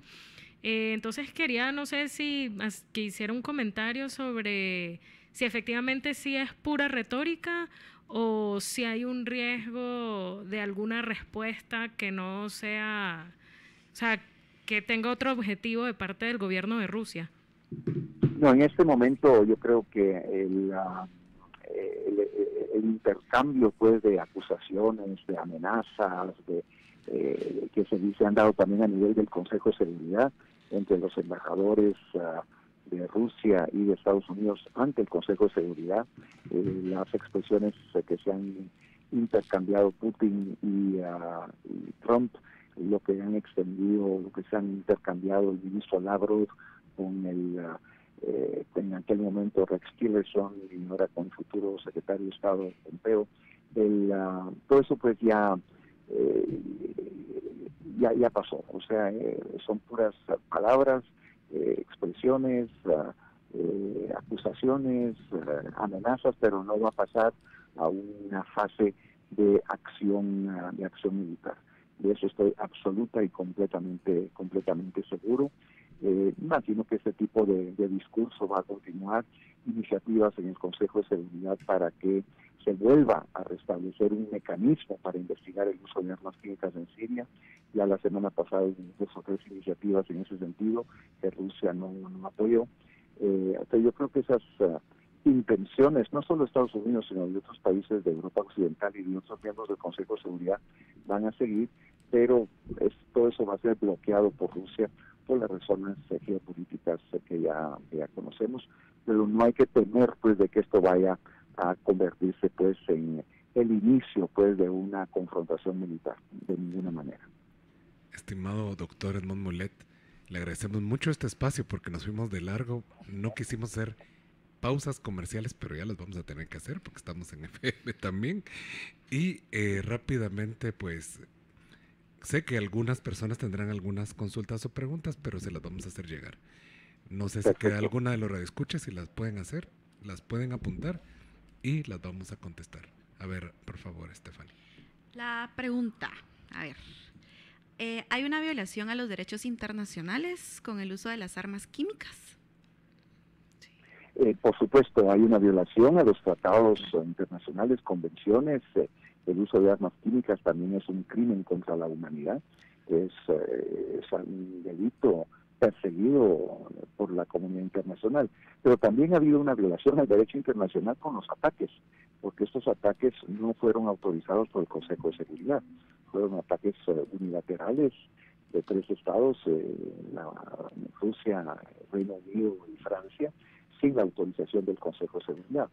Entonces quería, no sé si que hiciera un comentario sobre si efectivamente sí es pura retórica o si hay un riesgo de alguna respuesta que no sea, o sea, que tenga otro objetivo de parte del gobierno de Rusia. No, en este momento yo creo que el intercambio pues de acusaciones, de amenazas, que se han dado también a nivel del Consejo de Seguridad entre los embajadores de Rusia y de Estados Unidos ante el Consejo de Seguridad, las expresiones que se han intercambiado Putin y Trump, lo que han extendido, lo que se han intercambiado el ministro Lavrov con en aquel momento Rex Tillerson y ahora con el futuro secretario de Estado Pompeo, todo eso pues ya pasó, o sea, son puras palabras, expresiones, acusaciones, amenazas, pero no va a pasar a una fase de acción militar. De eso estoy absoluta y completamente seguro. Imagino que este tipo de discurso va a continuar, iniciativas en el Consejo de Seguridad para que se vuelva a restablecer un mecanismo para investigar el uso de armas químicas en Siria. Ya la semana pasada hubo 2 o 3 iniciativas en ese sentido que Rusia no apoyó. Yo creo que esas intenciones, no solo de Estados Unidos, sino de otros países de Europa Occidental y de otros miembros del Consejo de Seguridad van a seguir, pero todo eso va a ser bloqueado por Rusia por las razones geopolíticas que ya conocemos, pero no hay que temer pues de que esto vaya a convertirse pues en el inicio pues de una confrontación militar, de ninguna manera. Estimado doctor Edmond Mulet, le agradecemos mucho este espacio porque nos fuimos de largo, no quisimos hacer pausas comerciales, pero ya las vamos a tener que hacer porque estamos en FM también. Y rápidamente, pues, sé que algunas personas tendrán algunas consultas o preguntas, pero se las vamos a hacer llegar. No sé si queda alguna de los radioescuchas, si las pueden hacer, las pueden apuntar y las vamos a contestar. A ver, por favor, Estefany. La pregunta, a ver. ¿Hay una violación a los derechos internacionales con el uso de las armas químicas? Por supuesto, hay una violación a los tratados internacionales, convenciones. El uso de armas químicas también es un crimen contra la humanidad. Es un delito perseguido por la comunidad internacional. Pero también ha habido una violación al derecho internacional con los ataques, porque estos ataques no fueron autorizados por el Consejo de Seguridad. Fueron ataques unilaterales de 3 estados, Rusia, Reino Unido y Francia, sin la autorización del Consejo de Seguridad.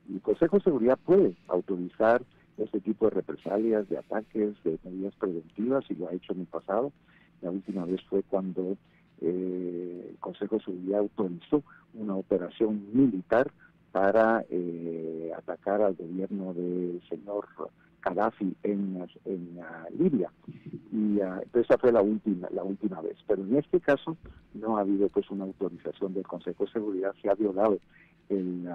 Y el Consejo de Seguridad puede autorizar este tipo de represalias, de ataques, de medidas preventivas, y lo ha hecho en el pasado. La última vez fue cuando el Consejo de Seguridad autorizó una operación militar para atacar al gobierno del señor Gaddafi en Libia, y esa fue la última vez. Pero en este caso no ha habido pues una autorización del Consejo de Seguridad. Se ha violado el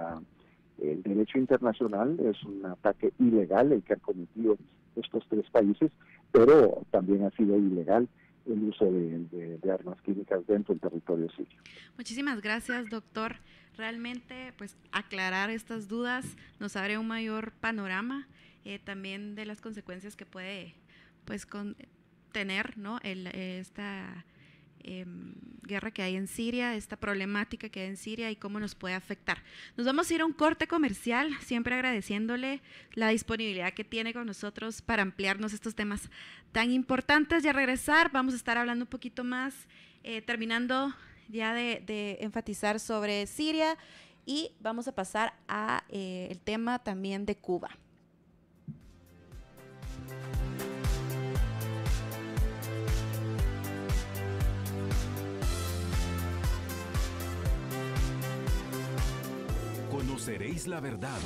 derecho internacional, es un ataque ilegal el que han cometido estos 3 países, pero también ha sido ilegal el uso de armas químicas dentro del territorio sirio. Muchísimas gracias, doctor. Realmente, pues, aclarar estas dudas nos abre un mayor panorama también de las consecuencias que puede, pues, tener, ¿no? Esta guerra que hay en Siria, esta problemática que hay en Siria y cómo nos puede afectar. Nos vamos a ir a un corte comercial, siempre agradeciéndole la disponibilidad que tiene con nosotros para ampliarnos estos temas tan importantes, y a regresar vamos a estar hablando un poquito más terminando ya de enfatizar sobre Siria, y vamos a pasar a el tema también de Cuba. Conoceréis la verdad,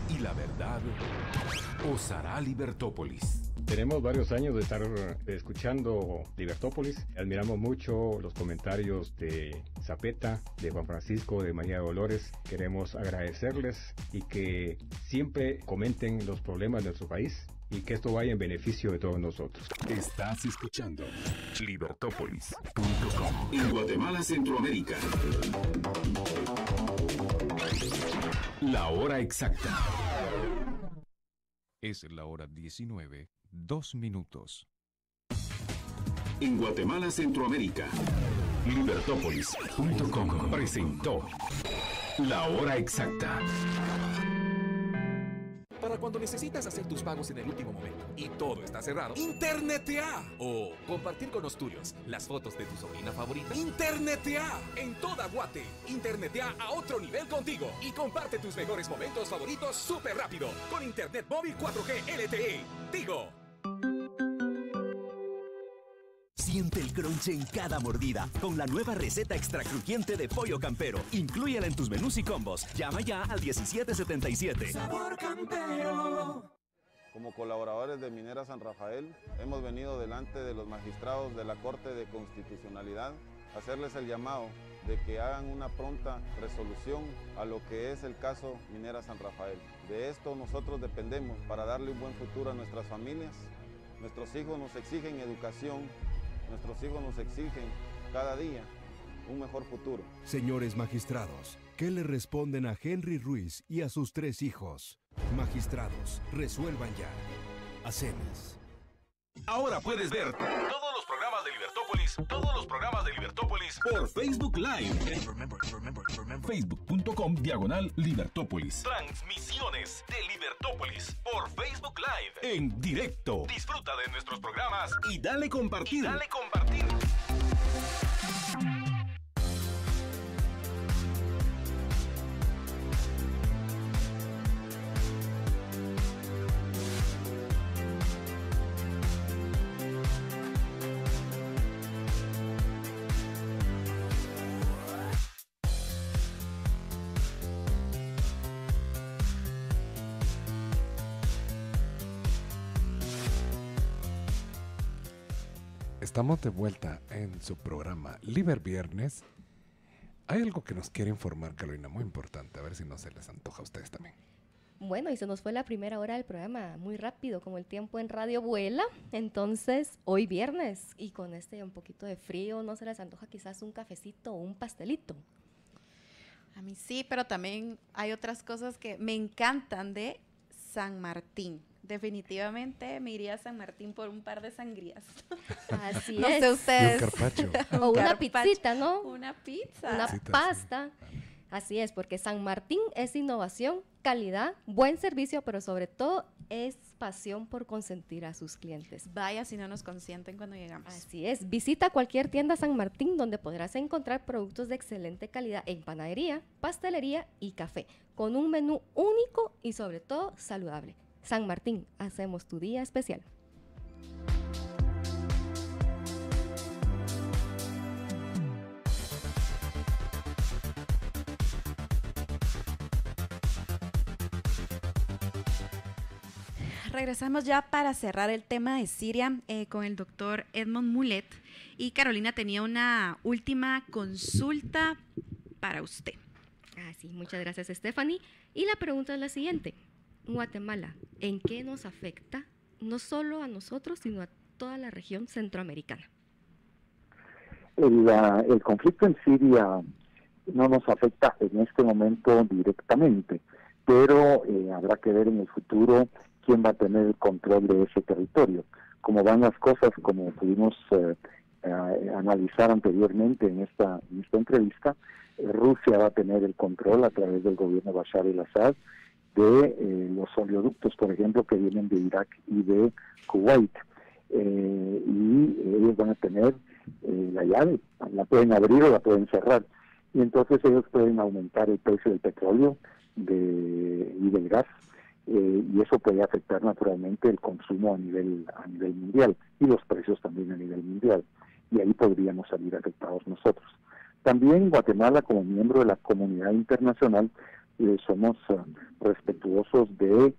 y la verdad os hará Libertópolis. Tenemos varios años de estar escuchando Libertópolis. Admiramos mucho los comentarios de Zapeta, de Juan Francisco, de María Dolores. Queremos agradecerles y que siempre comenten los problemas de nuestro país y que esto vaya en beneficio de todos nosotros. Estás escuchando Libertópolis.com. En Guatemala, Centroamérica. La hora exacta. Es la hora 19, 2 minutos. En Guatemala, Centroamérica. Libertópolis.com presentó La hora exacta. Para cuando necesitas hacer tus pagos en el último momento y todo está cerrado, ¡internetea! O compartir con los tuyos las fotos de tu sobrina favorita. ¡Internetea! En toda Guate, internetea a otro nivel contigo y comparte tus mejores momentos favoritos súper rápido con Internet Móvil 4G LTE. Tigo. Siente el crunch en cada mordida con la nueva receta extra crujiente de pollo campero. Inclúyela en tus menús y combos. Llama ya al 1777. Sabor Campero. Como colaboradores de Minera San Rafael, hemos venido delante de los magistrados de la Corte de Constitucionalidad a hacerles el llamado de que hagan una pronta resolución a lo que es el caso Minera San Rafael. De esto nosotros dependemos para darle un buen futuro a nuestras familias. Nuestros hijos nos exigen educación. Nuestros hijos nos exigen cada día un mejor futuro. Señores magistrados, ¿qué le responden a Henry Ruiz y a sus 3 hijos? Magistrados, resuelvan ya. Hacemos. Ahora puedes ver todos los programas de Libertópolis, por Facebook Live. Facebook.com/Libertópolis. Transmisiones de Libertópolis por Facebook Live. En directo. Disfruta de nuestros programas y dale compartir. Estamos de vuelta en su programa Liber Viernes. Hay algo que nos quiere informar, Carolina, muy importante. A ver si no se les antoja a ustedes también. Bueno, y se nos fue la primera hora del programa muy rápido, como el tiempo en radio vuela. Entonces, hoy viernes, y con un poquito de frío, ¿no se les antoja quizás un cafecito o un pastelito? A mí sí, pero también hay otras cosas que me encantan de San Martín. Definitivamente me iría a San Martín por un par de sangrías. Así no es. sé ustedes. Y un carpaccio. O una pizzita, ¿no? Una pizza. Una pasta. Sí. Así es, porque San Martín es innovación, calidad, buen servicio, pero sobre todo es pasión por consentir a sus clientes. Vaya si no nos consienten cuando llegamos. Así es. Visita cualquier tienda San Martín donde podrás encontrar productos de excelente calidad en panadería, pastelería y café, con un menú único y sobre todo saludable. San Martín, hacemos tu día especial. Regresamos ya para cerrar el tema de Siria con el doctor Edmond Mulet. Y Carolina tenía una última consulta para usted. Sí, muchas gracias, Stephanie. Y la pregunta es la siguiente. Guatemala, ¿en qué nos afecta no solo a nosotros, sino a toda la región centroamericana? El conflicto en Siria no nos afecta en este momento directamente, pero habrá que ver en el futuro quién va a tener el control de ese territorio. Como van las cosas, como pudimos analizar anteriormente en esta entrevista, Rusia va a tener el control a través del gobierno Bashar al-Assad de los oleoductos, por ejemplo, que vienen de Irak y de Kuwait. Y ellos van a tener la llave, la pueden abrir o la pueden cerrar, y entonces ellos pueden aumentar el precio del petróleo y del gas, y eso puede afectar naturalmente el consumo a nivel mundial y los precios también a nivel mundial, y ahí podríamos salir afectados nosotros. También Guatemala, como miembro de la comunidad internacional, somos respetuosos del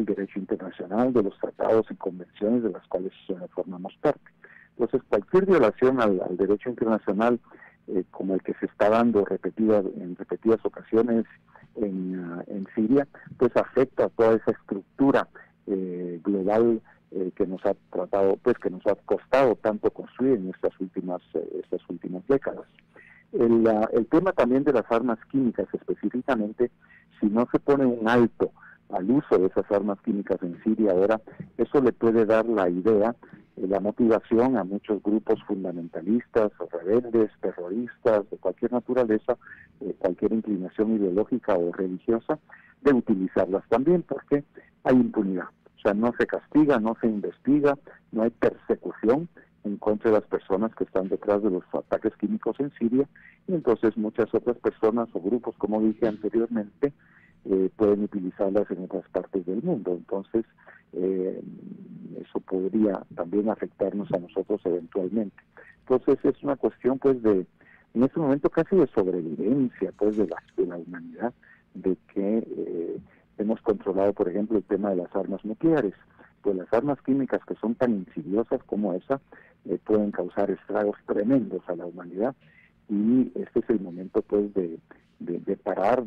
derecho internacional, de los tratados y convenciones de las cuales formamos parte. Entonces, cualquier violación al derecho internacional, como el que se está dando en repetidas ocasiones en Siria, pues afecta a toda esa estructura global que nos ha costado tanto construir en estas últimas décadas. El tema también de las armas químicas, específicamente, si no se pone un alto al uso de esas armas químicas en Siria ahora, eso le puede dar la idea, la motivación a muchos grupos fundamentalistas, rebeldes, terroristas, de cualquier naturaleza, cualquier inclinación ideológica o religiosa, de utilizarlas también, porque hay impunidad. O sea, no se castiga, no se investiga, no hay persecución en contra de las personas que están detrás de los ataques químicos en Siria, y entonces muchas otras personas o grupos, como dije anteriormente, pueden utilizarlas en otras partes del mundo. Entonces, eso podría también afectarnos a nosotros eventualmente. Entonces, es una cuestión, pues, en este momento casi de sobrevivencia, pues, de la humanidad, de que hemos controlado, por ejemplo, el tema de las armas nucleares. Pues las armas químicas, que son tan insidiosas como esa, pueden causar estragos tremendos a la humanidad, y este es el momento, pues, de parar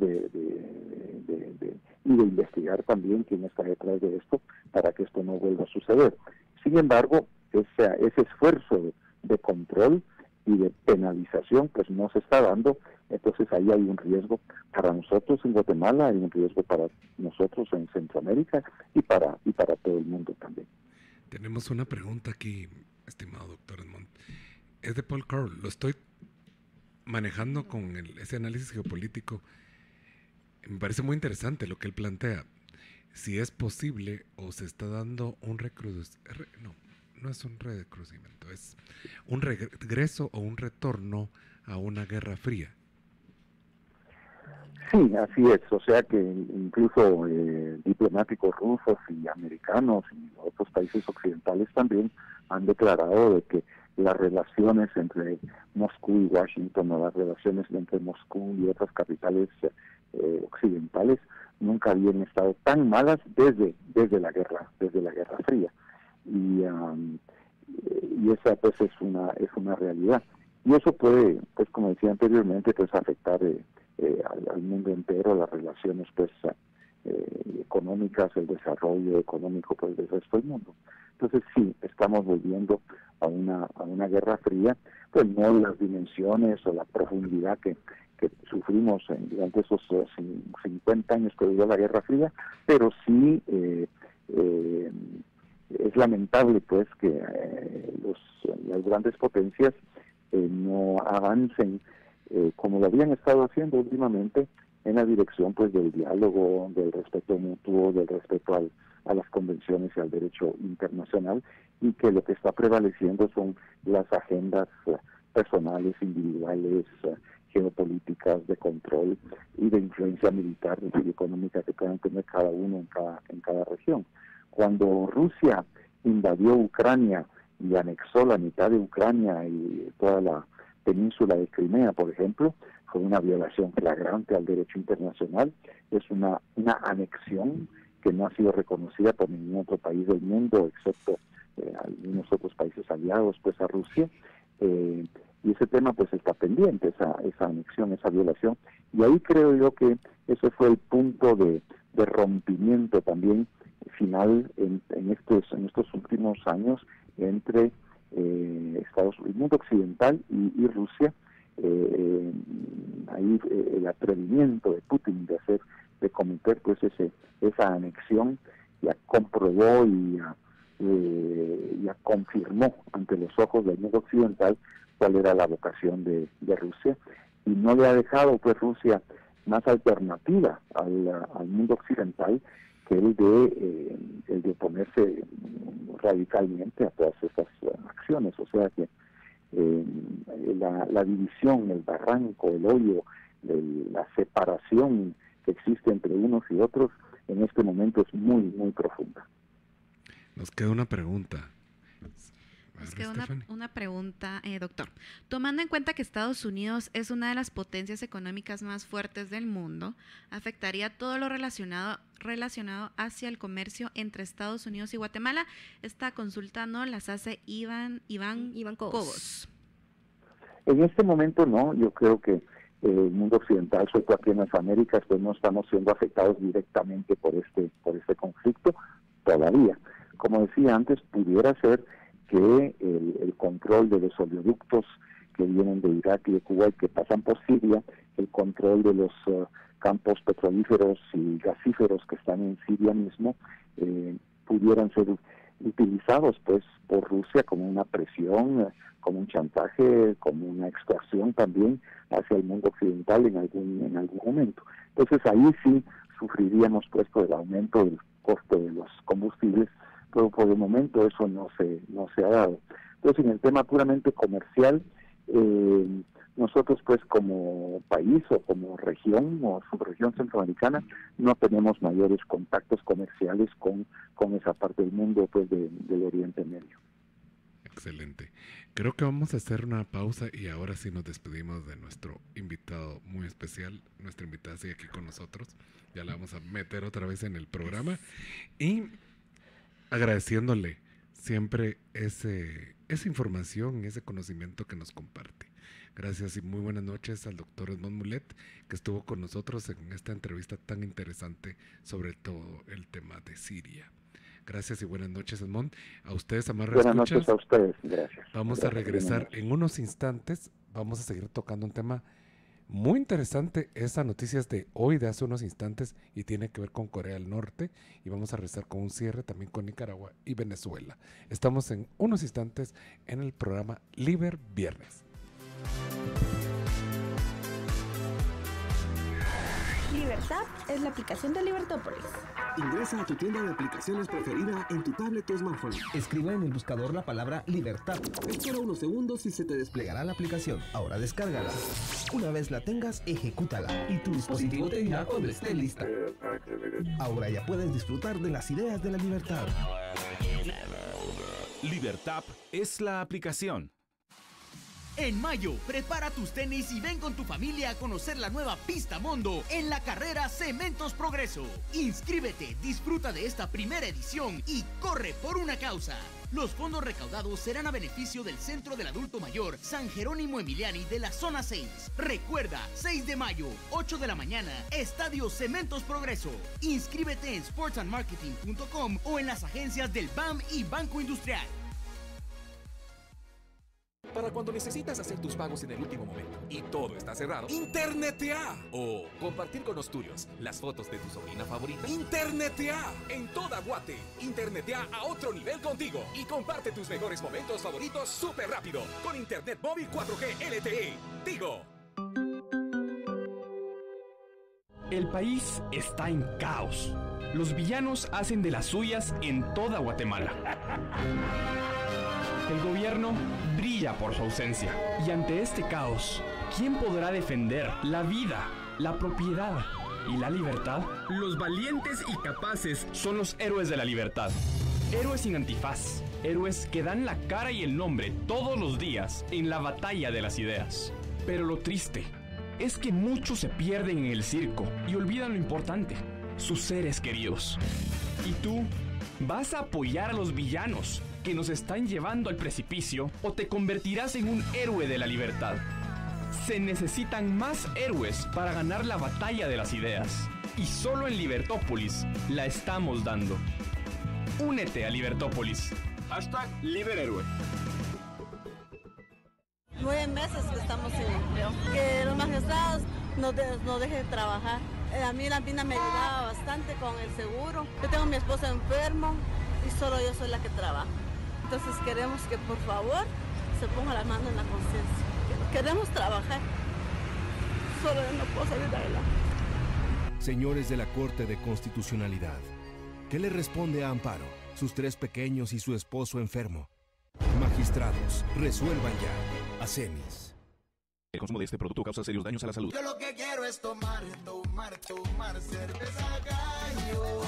y de investigar también quién está detrás de esto para que esto no vuelva a suceder. Sin embargo, ese esfuerzo de control y de penalización pues no se está dando, entonces ahí hay un riesgo para nosotros en Guatemala, hay un riesgo para nosotros en Centroamérica y para todo el mundo también. Tenemos una pregunta aquí, estimado doctor Edmond. Es de Paul Carl. Lo estoy manejando con ese análisis geopolítico. Me parece muy interesante lo que él plantea. Si es posible o se está dando un no es un recrudecimiento, es un regreso o un retorno a una guerra fría. Sí, así es. O sea que incluso diplomáticos rusos y americanos y otros países occidentales también han declarado de que las relaciones entre Moscú y Washington, o las relaciones entre Moscú y otras capitales occidentales, nunca habían estado tan malas desde la Guerra Fría. Y esa pues es una realidad. Y eso puede, pues como decía anteriormente, pues afectar al mundo entero, las relaciones pues económicas, el desarrollo económico pues del resto del mundo. Entonces sí, estamos volviendo a una guerra fría, pues no las dimensiones o la profundidad que sufrimos durante esos 50 años que duró la Guerra Fría, pero sí es lamentable pues que las grandes potencias no avancen como lo habían estado haciendo últimamente en la dirección pues del diálogo, del respeto mutuo, del respeto a las convenciones y al derecho internacional, y que lo que está prevaleciendo son las agendas personales, individuales, geopolíticas, de control y de influencia militar y económica que puedan tener cada uno en cada región. Cuando Rusia invadió Ucrania y anexó la mitad de Ucrania y toda la península de Crimea, por ejemplo, fue una violación flagrante al derecho internacional. Es una anexión que no ha sido reconocida por ningún otro país del mundo, excepto algunos otros países aliados pues a Rusia, y ese tema pues está pendiente, esa anexión, esa violación, y ahí creo yo que ese fue el punto de rompimiento también final en estos últimos años entre el mundo occidental y Rusia. Ahí el atrevimiento de Putin de cometer pues esa anexión ya comprobó y ya confirmó ante los ojos del mundo occidental cuál era la vocación de Rusia, y no le ha dejado pues Rusia más alternativa al mundo occidental que el de oponerse radicalmente a todas estas acciones. O sea que la división, el barranco, el hoyo, la separación que existe entre unos y otros en este momento es muy, muy profunda. Nos queda una pregunta. Nos queda una pregunta, doctor. Tomando en cuenta que Estados Unidos es una de las potencias económicas más fuertes del mundo, ¿afectaría todo lo relacionado hacia el comercio entre Estados Unidos y Guatemala? Esta consulta no las hace Iván Cobos. En este momento no, yo creo que el mundo occidental, sobre todo aquí en las Américas, pues no estamos siendo afectados directamente por este conflicto todavía. Como decía antes, pudiera ser que el control de los oleoductos que vienen de Irak y de Cuba y que pasan por Siria, el control de los campos petrolíferos y gasíferos que están en Siria mismo, pudieran ser utilizados pues por Rusia como una presión, como un chantaje, como una extorsión también hacia el mundo occidental en algún momento. Entonces ahí sí sufriríamos pues por el aumento del costo de los combustibles, pero por el momento eso no se ha dado. Entonces en el tema puramente comercial, nosotros pues como país o como región o subregión centroamericana no tenemos mayores contactos comerciales con esa parte del mundo pues del Oriente Medio. Excelente. Creo que vamos a hacer una pausa y ahora sí nos despedimos de nuestro invitado muy especial. Nuestra invitada sigue aquí con nosotros. Ya la vamos a meter otra vez en el programa y agradeciéndole siempre esa información, ese conocimiento que nos comparte. Gracias y muy buenas noches al doctor Edmond Mulet, que estuvo con nosotros en esta entrevista tan interesante sobre todo el tema de Siria. Gracias y buenas noches, Edmond. A ustedes, amables escuchas. Buenas noches a ustedes, gracias. Vamos a regresar en unos instantes. Vamos a seguir tocando un tema muy interesante. Esa noticia es de hoy, de hace unos instantes, y tiene que ver con Corea del Norte. Y vamos a regresar con un cierre también con Nicaragua y Venezuela. Estamos en unos instantes en el programa Liber Viernes. Libertad es la aplicación de Libertópolis. Ingresa a tu tienda de aplicaciones preferida en tu tablet o smartphone. Escribe en el buscador la palabra Libertad. Espera unos segundos y se te desplegará la aplicación. Ahora descárgala. Una vez la tengas, ejecútala y tu dispositivo te dirá cuando esté lista. Ahora ya puedes disfrutar de las ideas de la libertad. Libertad es la aplicación. En mayo, prepara tus tenis y ven con tu familia a conocer la nueva Pista Mondo en la carrera Cementos Progreso. Inscríbete, disfruta de esta primera edición y corre por una causa. Los fondos recaudados serán a beneficio del Centro del Adulto Mayor San Jerónimo Emiliani de la Zona 6. Recuerda, 6 de mayo, 8 de la mañana, Estadio Cementos Progreso. Inscríbete en sportsandmarketing.com o en las agencias del BAM y Banco Industrial. Para cuando necesitas hacer tus pagos en el último momento y todo está cerrado, ¡Internetea! O compartir con los tuyos las fotos de tu sobrina favorita. ¡Internetea! En toda Guate. Internetea a otro nivel contigo y comparte tus mejores momentos favoritos súper rápido con Internet móvil 4G LTE. Tigo. El país está en caos. Los villanos hacen de las suyas en toda Guatemala. El gobierno brilla por su ausencia. Y ante este caos, ¿quién podrá defender la vida, la propiedad y la libertad? Los valientes y capaces son los héroes de la libertad. Héroes sin antifaz. Héroes que dan la cara y el nombre todos los días en la batalla de las ideas. Pero lo triste es que muchos se pierden en el circo y olvidan lo importante, sus seres queridos. ¿Y tú vas a apoyar a los villanos que nos están llevando al precipicio o te convertirás en un héroe de la libertad? Se necesitan más héroes para ganar la batalla de las ideas. Y solo en Libertópolis la estamos dando. Únete a Libertópolis. #LiberHéroe. 9 meses que estamos sin empleo. Que los magistrados nos dejen trabajar. A mí la PINA me ayudaba bastante con el seguro. Yo tengo a mi esposo enfermo y solo yo soy la que trabaja. Entonces queremos que por favor se ponga la mano en la conciencia. Queremos trabajar. Solo yo no puedo salir de adelante. Señores de la Corte de Constitucionalidad, ¿qué le responde a Amparo, sus 3 pequeños y su esposo enfermo? Magistrados, resuelvan ya. ACEMIS. El consumo de este producto causa serios daños a la salud. Yo lo que quiero es tomar cerveza Gallo.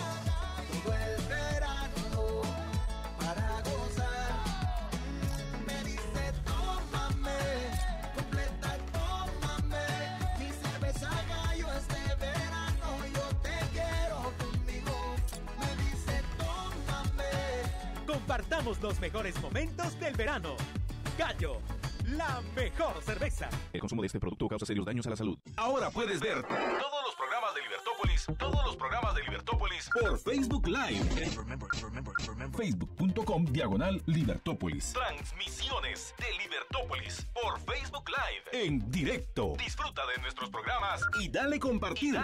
Todo el verano para gozar. Me dice tómame, completa tómame. Mi cerveza Gallo este verano yo te quiero conmigo. Me dice tómame. Compartamos los mejores momentos del verano. Gallo, la mejor cerveza. El consumo de este producto causa serios daños a la salud. Ahora puedes ver todos los programas de Libertópolis por Facebook Live. Facebook.com/Libertópolis. Transmisiones de Libertópolis por Facebook Live en directo. Disfruta de nuestros programas y dale compartir.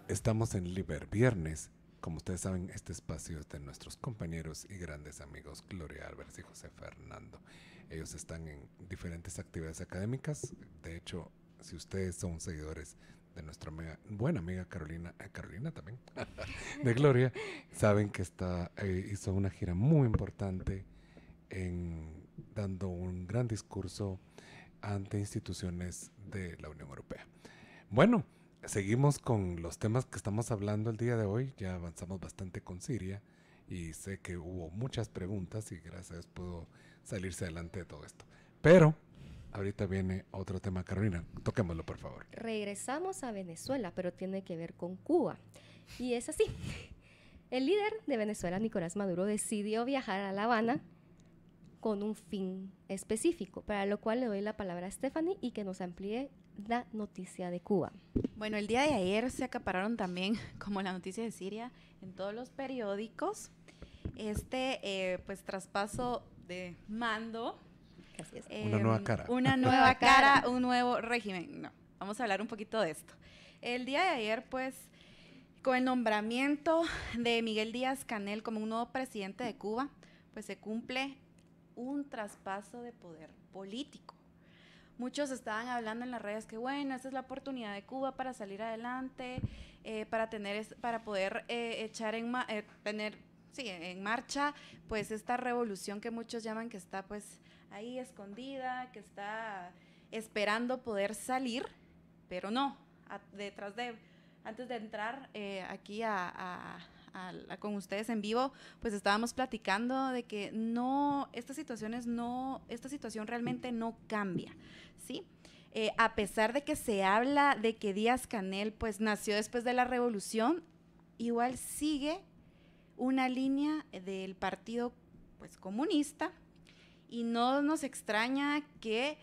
Estamos en Liber Viernes. Como ustedes saben, este espacio es de nuestros compañeros y grandes amigos Gloria Álvarez y José Fernando. Ellos están en diferentes actividades académicas. De hecho, si ustedes son seguidores de nuestra buena amiga Carolina también, de Gloria, saben que hizo una gira muy importante dando un gran discurso ante instituciones de la Unión Europea. Bueno, seguimos con los temas que estamos hablando el día de hoy. Ya avanzamos bastante con Siria y sé que hubo muchas preguntas y gracias a Dios pudo salirse adelante de todo esto. Pero ahorita viene otro tema, Carolina, toquémoslo por favor. Regresamos a Venezuela, pero tiene que ver con Cuba. Y es así. El líder de Venezuela, Nicolás Maduro, decidió viajar a La Habana con un fin específico, para lo cual le doy la palabra a Stephanie y que nos amplíe la noticia de Cuba. Bueno, el día de ayer se acapararon también, como la noticia de Siria, en todos los periódicos, pues traspaso de mando. Así es. Una nueva cara. Una nueva cara, un nuevo régimen. No, vamos a hablar un poquito de esto. El día de ayer, pues, con el nombramiento de Miguel Díaz-Canel como un nuevo presidente de Cuba, pues se cumple un traspaso de poder político. Muchos estaban hablando en las redes que, bueno, esa es la oportunidad de Cuba para salir adelante, para poder echar en marcha, pues, esta revolución que muchos llaman que está, pues, ahí escondida, que está esperando poder salir, pero no, antes de entrar aquí con ustedes en vivo, pues estábamos platicando de que esta situación realmente no cambia, ¿sí? A pesar de que se habla de que Díaz-Canel pues nació después de la revolución, igual sigue una línea del partido pues comunista, y no nos extraña que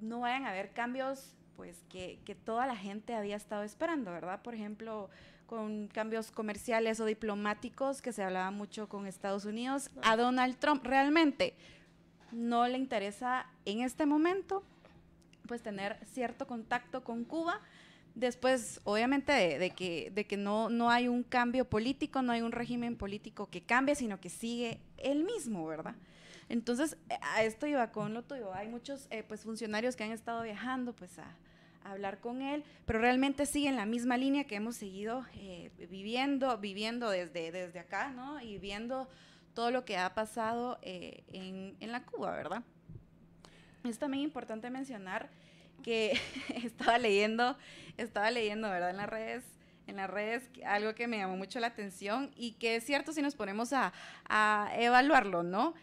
no vayan a haber cambios pues que toda la gente había estado esperando, ¿verdad? Por ejemplo, con cambios comerciales o diplomáticos que se hablaba mucho con Estados Unidos. A Donald Trump realmente no le interesa en este momento pues tener cierto contacto con Cuba, después obviamente de que no hay un cambio político, no hay un régimen político que cambie, sino que sigue el mismo, ¿verdad? Entonces, a esto iba con lo tuyo. Hay muchos pues funcionarios que han estado viajando pues a hablar con él, pero realmente siguen la misma línea que hemos seguido viviendo desde acá, ¿no? Y viendo todo lo que ha pasado en la Cuba, ¿verdad? Es también importante mencionar que estaba leyendo, ¿verdad? En las redes algo que me llamó mucho la atención y que es cierto si nos ponemos a evaluarlo, ¿no?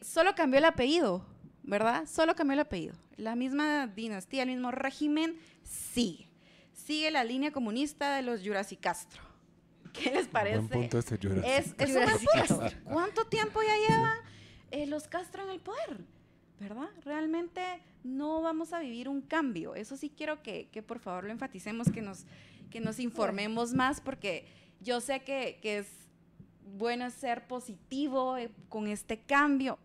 Solo cambió el apellido, ¿verdad? Solo cambió el apellido. La misma dinastía, el mismo régimen sigue la línea comunista de los Jurasi Castro. ¿Qué les parece? Buen punto ese Jurasi. Es un buen punto. ¿Cuánto tiempo ya llevan los Castro en el poder? ¿Verdad? Realmente no vamos a vivir un cambio. Eso sí quiero que por favor lo enfaticemos, que nos informemos más, porque yo sé que es bueno ser positivo con este cambio,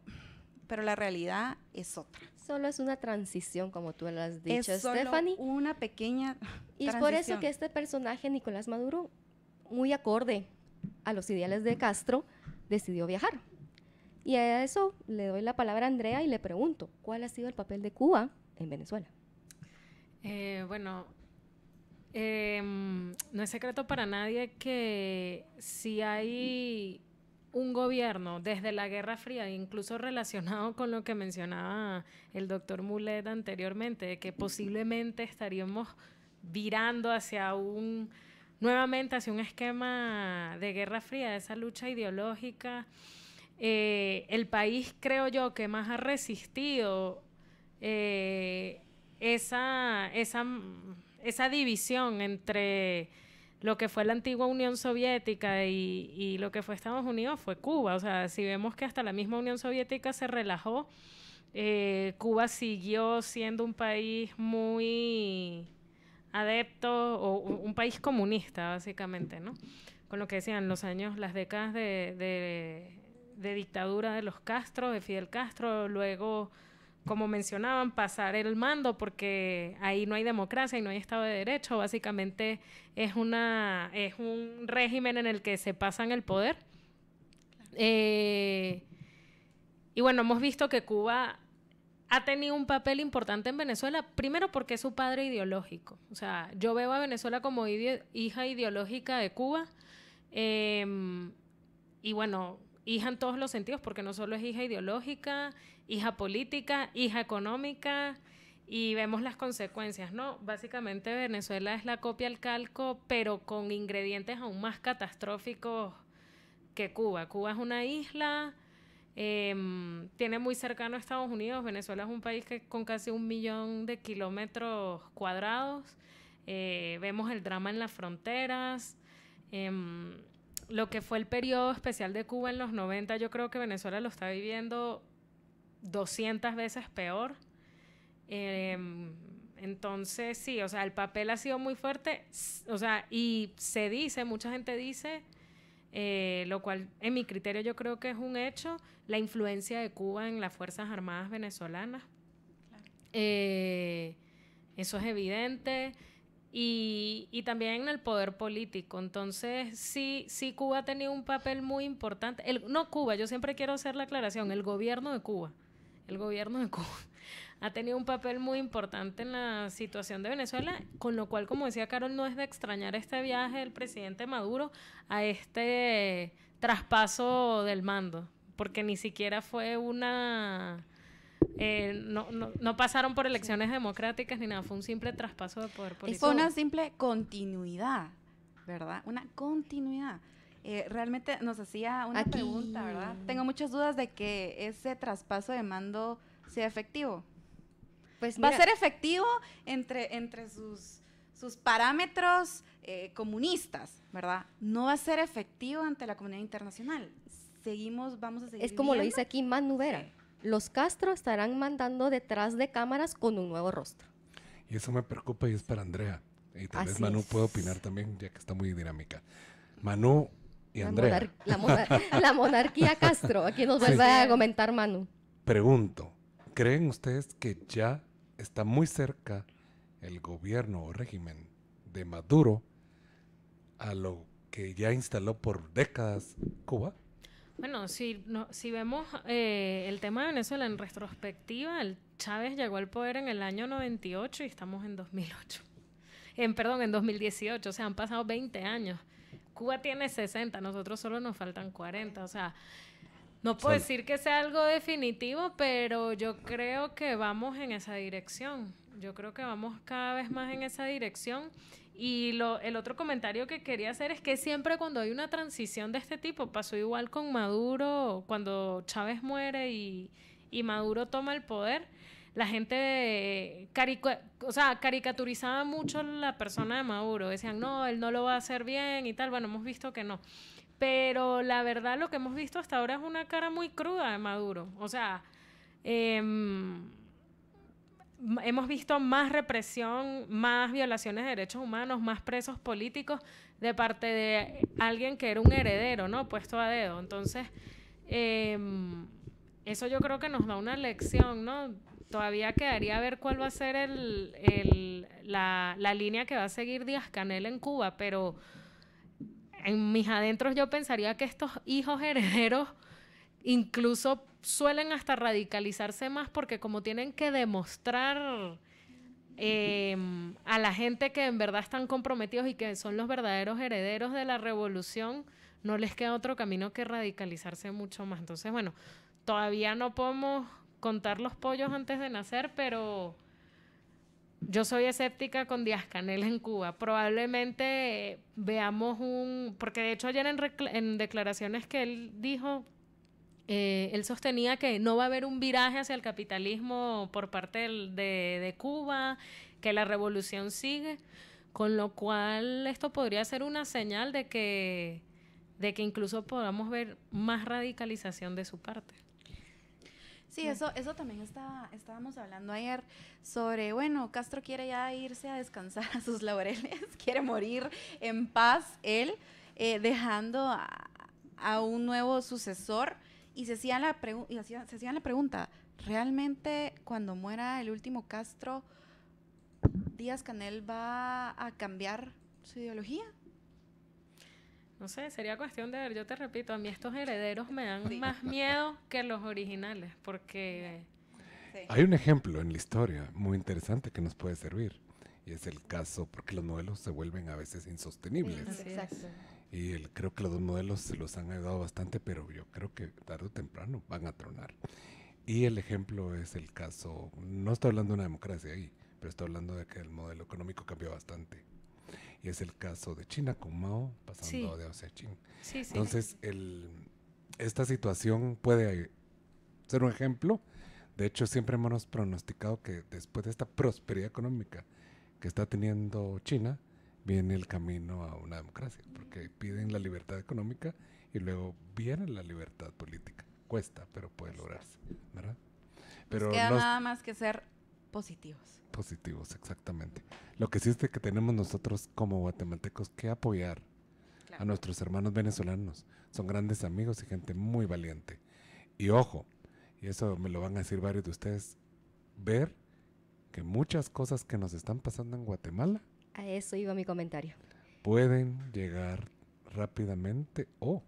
pero la realidad es otra. Solo es una transición, como tú lo has dicho, es solo Stephanie. Una pequeña y es por eso que este personaje, Nicolás Maduro, muy acorde a los ideales de Castro, decidió viajar. Y a eso le doy la palabra a Andrea y le pregunto, ¿cuál ha sido el papel de Cuba en Venezuela? Bueno, no es secreto para nadie que si hay un gobierno desde la Guerra Fría, incluso relacionado con lo que mencionaba el doctor Mulet anteriormente, de que posiblemente estaríamos virando nuevamente hacia un esquema de Guerra Fría, de esa lucha ideológica. El país, creo yo, que más ha resistido esa división entre lo que fue la antigua Unión Soviética y lo que fue Estados Unidos fue Cuba. O sea, si vemos que hasta la misma Unión Soviética se relajó, Cuba siguió siendo un país muy adepto, o un país comunista, básicamente, ¿no? Con lo que decían las décadas de dictadura de los Castro, de Fidel Castro, luego, como mencionaban, pasar el mando porque ahí no hay democracia y no hay Estado de Derecho, básicamente es un régimen en el que se pasan el poder. Y bueno, hemos visto que Cuba ha tenido un papel importante en Venezuela, primero porque es su padre ideológico. O sea, yo veo a Venezuela como hija ideológica de Cuba, y bueno, hija en todos los sentidos, porque no solo es hija ideológica, hija política, hija económica, y vemos las consecuencias, ¿no? Básicamente Venezuela es la copia al calco, pero con ingredientes aún más catastróficos que Cuba. Cuba es una isla, tiene muy cercano a Estados Unidos. Venezuela es un país con casi 1 millón de kilómetros cuadrados. Vemos el drama en las fronteras. Lo que fue el periodo especial de Cuba en los 90, yo creo que Venezuela lo está viviendo 200 veces peor. Entonces, sí, o sea, el papel ha sido muy fuerte, o sea, y se dice, mucha gente dice, lo cual en mi criterio yo creo que es un hecho, la influencia de Cuba en las Fuerzas Armadas venezolanas. Claro. Eso es evidente. Y también en el poder político. Entonces, sí, Cuba ha tenido un papel muy importante. No Cuba, yo siempre quiero hacer la aclaración, el gobierno de Cuba ha tenido un papel muy importante en la situación de Venezuela, con lo cual, como decía Carol, no es de extrañar este viaje del presidente Maduro a este traspaso del mando, porque ni siquiera fue no pasaron por elecciones democráticas ni nada, fue un simple traspaso de poder político. Fue una simple continuidad, ¿verdad? Una continuidad. Realmente nos hacía una pregunta, ¿verdad? Tengo muchas dudas de que ese traspaso de mando sea efectivo. Pues mira, va a ser efectivo entre sus parámetros comunistas, ¿verdad? No va a ser efectivo ante la comunidad internacional. Vamos a seguir. Es como lo dice aquí Manu Vera. Sí. Los Castro estarán mandando detrás de cámaras con un nuevo rostro. Y eso me preocupa y es para Andrea. Y tal vez Manu puede opinar también, ya que está muy dinámica. Manu y Andrea. La monarquía Castro. Aquí nos vuelve a comentar Manu. Pregunto, ¿creen ustedes que ya está muy cerca el gobierno o régimen de Maduro a lo que ya instaló por décadas Cuba? Bueno, si vemos el tema de Venezuela en retrospectiva, el Chávez llegó al poder en el año 98 y estamos en 2008. En 2018, o sea, han pasado 20 años. Cuba tiene 60, nosotros solo nos faltan 40, o sea, no puedo decir que sea algo definitivo, pero yo creo que vamos en esa dirección. Yo creo que vamos cada vez más en esa dirección. Y el otro comentario que quería hacer es que siempre cuando hay una transición de este tipo, pasó igual con Maduro, cuando Chávez muere y Maduro toma el poder, la gente caricaturizaba mucho la persona de Maduro, decían, no, él no lo va a hacer bien y tal. Bueno, hemos visto que no. Pero la verdad lo que hemos visto hasta ahora es una cara muy cruda de Maduro. O sea, hemos visto más represión, más violaciones de derechos humanos, más presos políticos de parte de alguien que era un heredero, ¿no? Puesto a dedo. Entonces, eso yo creo que nos da una lección, ¿no? Todavía quedaría ver cuál va a ser la línea que va a seguir Díaz-Canel en Cuba, pero en mis adentros yo pensaría que estos hijos herederos incluso suelen hasta radicalizarse más porque como tienen que demostrar a la gente que en verdad están comprometidos y que son los verdaderos herederos de la revolución, no les queda otro camino que radicalizarse mucho más. Entonces, bueno, todavía no podemos contar los pollos antes de nacer, pero yo soy escéptica con Díaz-Canel en Cuba. Probablemente veamos porque de hecho ayer en declaraciones que él dijo, él sostenía que no va a haber un viraje hacia el capitalismo por parte de Cuba, que la revolución sigue, con lo cual esto podría ser una señal de que incluso podamos ver más radicalización de su parte. Sí, eso también estábamos hablando ayer sobre, bueno, Castro quiere ya irse a descansar a sus laureles, quiere morir en paz él, dejando a un nuevo sucesor, y se hacían la pregunta, ¿realmente cuando muera el último Castro, Díaz-Canel va a cambiar su ideología? No sé, sería cuestión de ver. Yo te repito, a mí estos herederos me dan más miedo que los originales, porque... Sí. Hay un ejemplo en la historia muy interesante que nos puede servir, y es el caso, porque los modelos se vuelven a veces insostenibles. Sí, exacto. Y creo que los dos modelos se los han ayudado bastante, pero yo creo que tarde o temprano van a tronar. Y el ejemplo es el caso, no estoy hablando de una democracia ahí, pero estoy hablando de que el modelo económico cambió bastante. Y es el caso de China con Mao pasando de Mao Zedong. Sí, sí. Entonces, esta situación puede ser un ejemplo. De hecho, siempre hemos pronosticado que después de esta prosperidad económica que está teniendo China, viene el camino a una democracia, porque piden la libertad económica y luego viene la libertad política. Cuesta, pero puede lograrse, ¿verdad? Pero nos queda nada más que ser positivos. Positivos, exactamente. Lo que sí es que tenemos nosotros como guatemaltecos que apoyar a nuestros hermanos venezolanos. Son grandes amigos y gente muy valiente. Y ojo, y eso me lo van a decir varios de ustedes, ver que muchas cosas que nos están pasando en Guatemala, a eso iba mi comentario, pueden llegar rápidamente o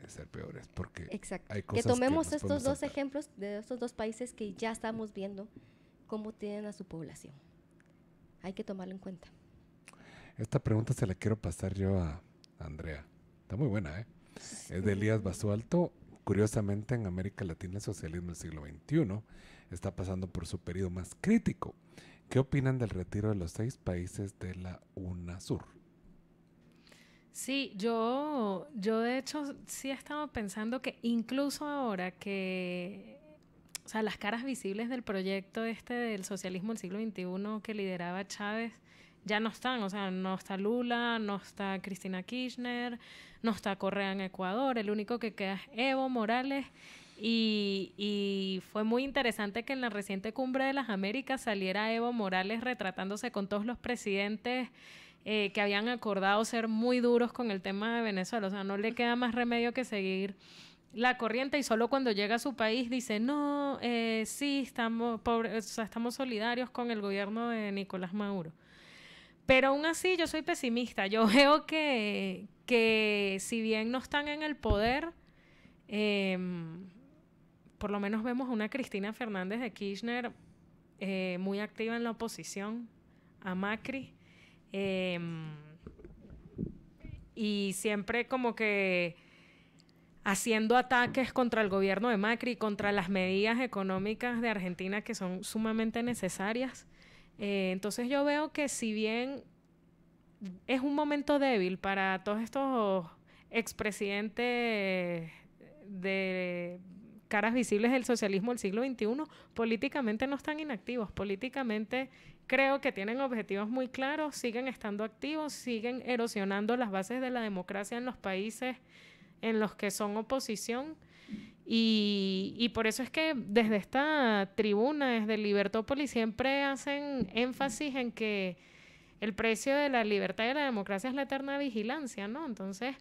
ser peores, porque exacto. Hay cosas que tomemos que estos dos ejemplos de estos dos países que ya estamos viendo cómo tienen a su población. Hay que tomarlo en cuenta. Esta pregunta se la quiero pasar yo a Andrea. Está muy buena, ¿eh? Sí. Es de Elías Basualto. Curiosamente, en América Latina el socialismo del siglo XXI está pasando por su periodo más crítico. ¿Qué opinan del retiro de los 6 países de la UNASUR? Sí, yo de hecho sí he estado pensando que incluso ahora que, o sea, las caras visibles del proyecto del socialismo del siglo XXI que lideraba Chávez ya no están, o sea, no está Lula, no está Cristina Kirchner, no está Correa en Ecuador, el único que queda es Evo Morales. Y fue muy interesante que en la reciente Cumbre de las Américas saliera Evo Morales retratándose con todos los presidentes que habían acordado ser muy duros con el tema de Venezuela. O sea, no le queda más remedio que seguir la corriente, y solo cuando llega a su país dice, no, sí, estamos solidarios con el gobierno de Nicolás Maduro. Pero aún así yo soy pesimista. Yo veo que si bien no están en el poder, por lo menos vemos a una Cristina Fernández de Kirchner muy activa en la oposición a Macri, y siempre como que haciendo ataques contra el gobierno de Macri, contra las medidas económicas de Argentina que son sumamente necesarias. Entonces yo veo que si bien es un momento débil para todos estos expresidentes de caras visibles del socialismo del siglo XXI, políticamente no están inactivos, políticamente creo que tienen objetivos muy claros, siguen estando activos, siguen erosionando las bases de la democracia en los países en los que son oposición, y por eso es que desde esta tribuna, desde Libertópolis, siempre hacen énfasis en que el precio de la libertad y de la democracia es la eterna vigilancia, ¿no? Entonces,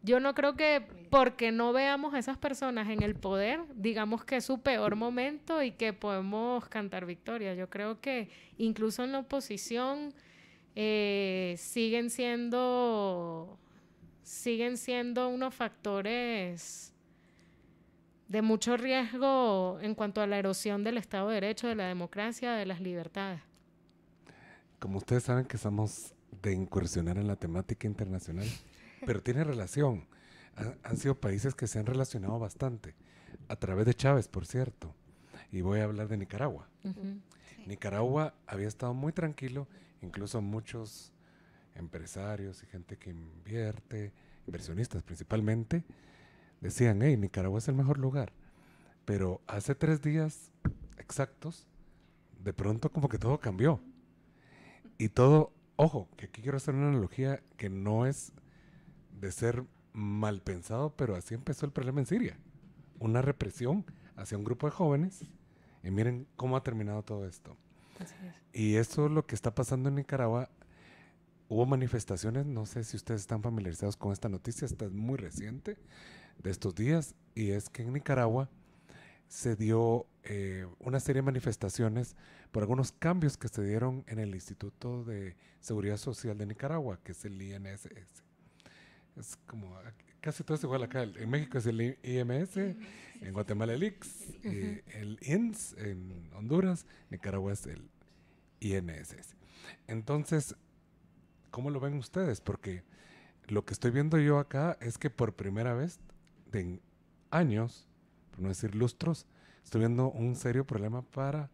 yo no creo que porque no veamos a esas personas en el poder, digamos que es su peor momento y que podemos cantar victoria. Yo creo que incluso en la oposición siguen siendo siguen siendo unos factores de mucho riesgo en cuanto a la erosión del Estado de Derecho, de la democracia, de las libertades. Como ustedes saben que somos de incursionar en la temática internacional, pero tiene relación. Han sido países que se han relacionado bastante, a través de Chávez, por cierto. Y voy a hablar de Nicaragua. Nicaragua había estado muy tranquilo, incluso muchos empresarios y gente que invierte, inversionistas principalmente, decían, hey, Nicaragua es el mejor lugar. Pero hace 3 días exactos, de pronto como que todo cambió. Y todo, ojo, que aquí quiero hacer una analogía que no es de ser mal pensado, pero así empezó el problema en Siria. Una represión hacia un grupo de jóvenes. Y miren cómo ha terminado todo esto. Así es. Y eso es lo que está pasando en Nicaragua. Hubo manifestaciones, no sé si ustedes están familiarizados con esta noticia, esta es muy reciente, de estos días, y es que en Nicaragua se dio una serie de manifestaciones por algunos cambios que se dieron en el Instituto de Seguridad Social de Nicaragua, que es el INSS. Es como, casi todo es igual acá. En México es el IMS, en Guatemala el IX, el INS, en Honduras, Nicaragua es el INSS. Entonces, ¿cómo lo ven ustedes? Porque lo que estoy viendo yo acá es que por primera vez en años, por no decir lustros, estoy viendo un serio problema para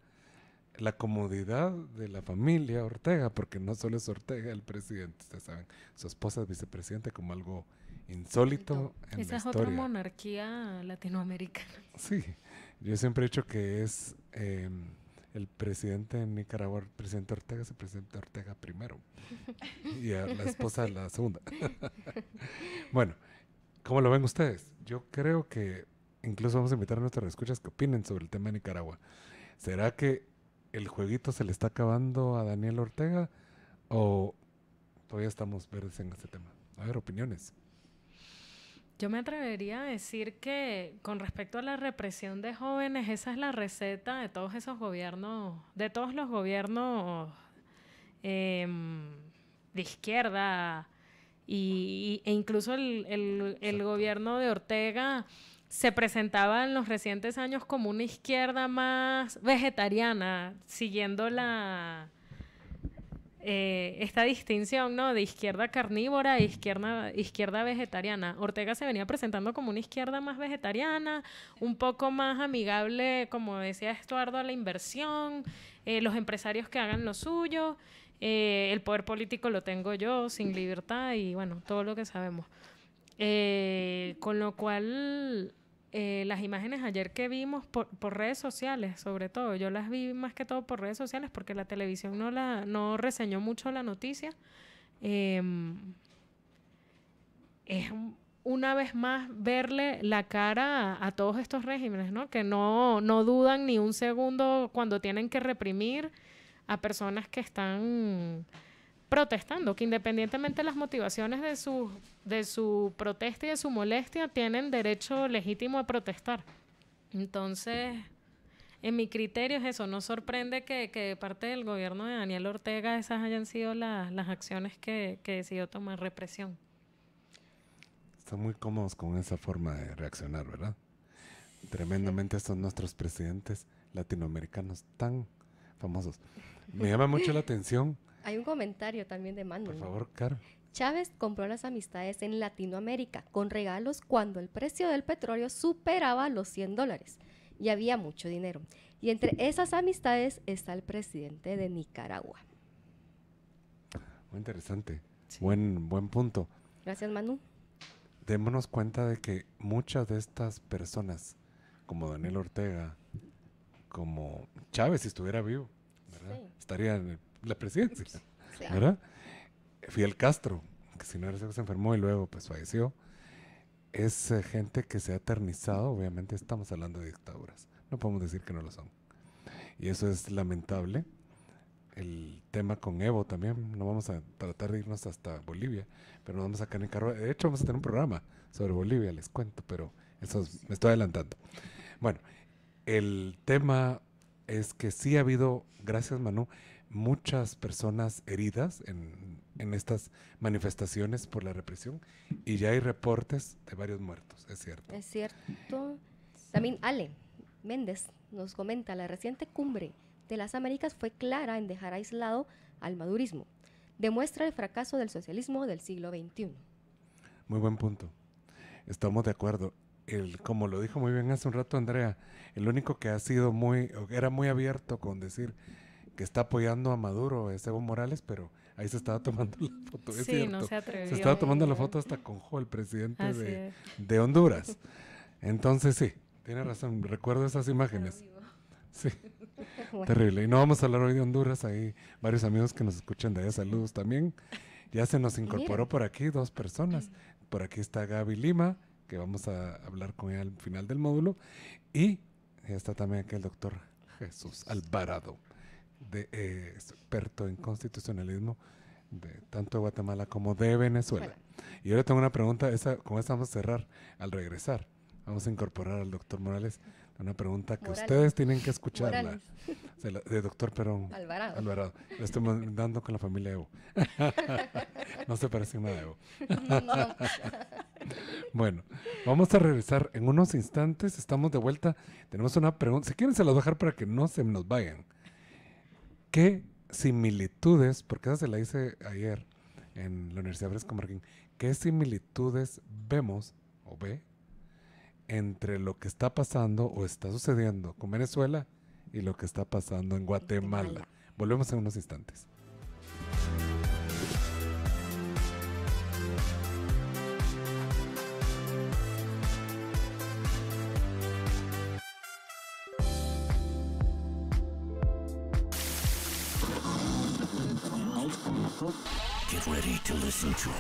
la comodidad de la familia Ortega, porque no solo es Ortega el presidente, ustedes saben, su esposa es vicepresidente, como algo insólito en Esa la es historia. otra monarquía latinoamericana. Sí, yo siempre he dicho que es el presidente de Nicaragua, el presidente Ortega, es el presidente Ortega primero y a la esposa la segunda. Bueno, ¿cómo lo ven ustedes? Yo creo que incluso vamos a invitar a nuestros escuchas que opinen sobre el tema de Nicaragua. ¿Será que el jueguito se le está acabando a Daniel Ortega o todavía estamos verdes en este tema? A ver, opiniones. Yo me atrevería a decir que con respecto a la represión de jóvenes, esa es la receta de todos esos gobiernos, de todos los gobiernos de izquierda e incluso el gobierno de Ortega se presentaba en los recientes años como una izquierda más vegetariana, siguiendo esta distinción, ¿no?, de izquierda carnívora e izquierda vegetariana. Ortega se venía presentando como una izquierda más vegetariana, un poco más amigable, como decía Estuardo, a la inversión, los empresarios que hagan lo suyo, el poder político lo tengo yo, sin libertad y bueno, todo lo que sabemos. Con lo cual, las imágenes ayer que vimos por redes sociales, sobre todo, yo las vi más que todo por redes sociales porque la televisión no reseñó mucho la noticia. Es una vez más verle la cara a todos estos regímenes, ¿no?, que no dudan ni un segundo cuando tienen que reprimir a personas que están protestando, que independientemente de las motivaciones de su protesta y de su molestia, tienen derecho legítimo a protestar. Entonces, en mi criterio es eso. No sorprende que de parte del gobierno de Daniel Ortega esas hayan sido las acciones que decidió tomar, represión. Están muy cómodos con esa forma de reaccionar, ¿verdad? Tremendamente estos nuestros presidentes latinoamericanos tan famosos. Me llama mucho la atención. Hay un comentario también de Manu. Por favor, Caro. Chávez compró las amistades en Latinoamérica con regalos cuando el precio del petróleo superaba los $100 y había mucho dinero. Y entre esas amistades está el presidente de Nicaragua. Muy interesante. Sí. Buen punto. Gracias, Manu. Démonos cuenta de que muchas de estas personas, como Daniel Ortega, como Chávez, si estuviera vivo, ¿verdad?, Sí. estaría en la presidencia, Sí. ¿verdad? Fidel Castro, que si no era eso se enfermó y luego pues falleció, es gente que se ha eternizado. Obviamente estamos hablando de dictaduras, no podemos decir que no lo son, y eso es lamentable. El tema con Evo también, no vamos a tratar de irnos hasta Bolivia, pero nos vamos a sacar en Nicaragua. De hecho vamos a tener un programa sobre Bolivia, les cuento, pero eso me estoy adelantando. Bueno, el tema es que sí ha habido, gracias Manu, muchas personas heridas en en estas manifestaciones por la represión y ya hay reportes de varios muertos, es cierto. Es cierto. También Ale Méndez nos comenta, la reciente cumbre de las Américas fue clara en dejar aislado al madurismo. Demuestra el fracaso del socialismo del siglo XXI. Muy buen punto. Estamos de acuerdo. Como lo dijo muy bien hace un rato Andrea, el único que era muy abierto con decir que está apoyando a Maduro es Evo Morales, pero ahí se estaba tomando la foto. Es cierto. No se atrevió. Se estaba tomando la foto hasta con Jo, el presidente de Honduras. Entonces sí, tiene razón. Recuerdo esas imágenes. Sí. Bueno. Terrible. Y no vamos a hablar hoy de Honduras. Hay varios amigos que nos escuchan de allá. Saludos también. Ya se nos incorporó por aquí 2 personas. Por aquí está Gaby Lima, que vamos a hablar con ella al final del módulo. Y está también aquí el doctor Jesús Alvarado, experto en constitucionalismo tanto de Guatemala como de Venezuela. Y ahora tengo una pregunta, con esa vamos a cerrar al regresar. Vamos a incorporar al doctor Morales una pregunta que ustedes tienen que escucharla. De doctor Perón Alvarado. Lo estoy dando con la familia Evo. No se parece nada a Evo. Bueno, vamos a regresar en unos instantes. Estamos de vuelta. Tenemos una pregunta. Si quieren se las voy a dejar para que no se nos vayan. ¿Qué similitudes, porque esa se la hice ayer en la Universidad Fresco Marquín, qué similitudes vemos o ve entre lo que está pasando o está sucediendo con Venezuela y lo que está pasando en Guatemala? Volvemos en unos instantes. Get ready to listen to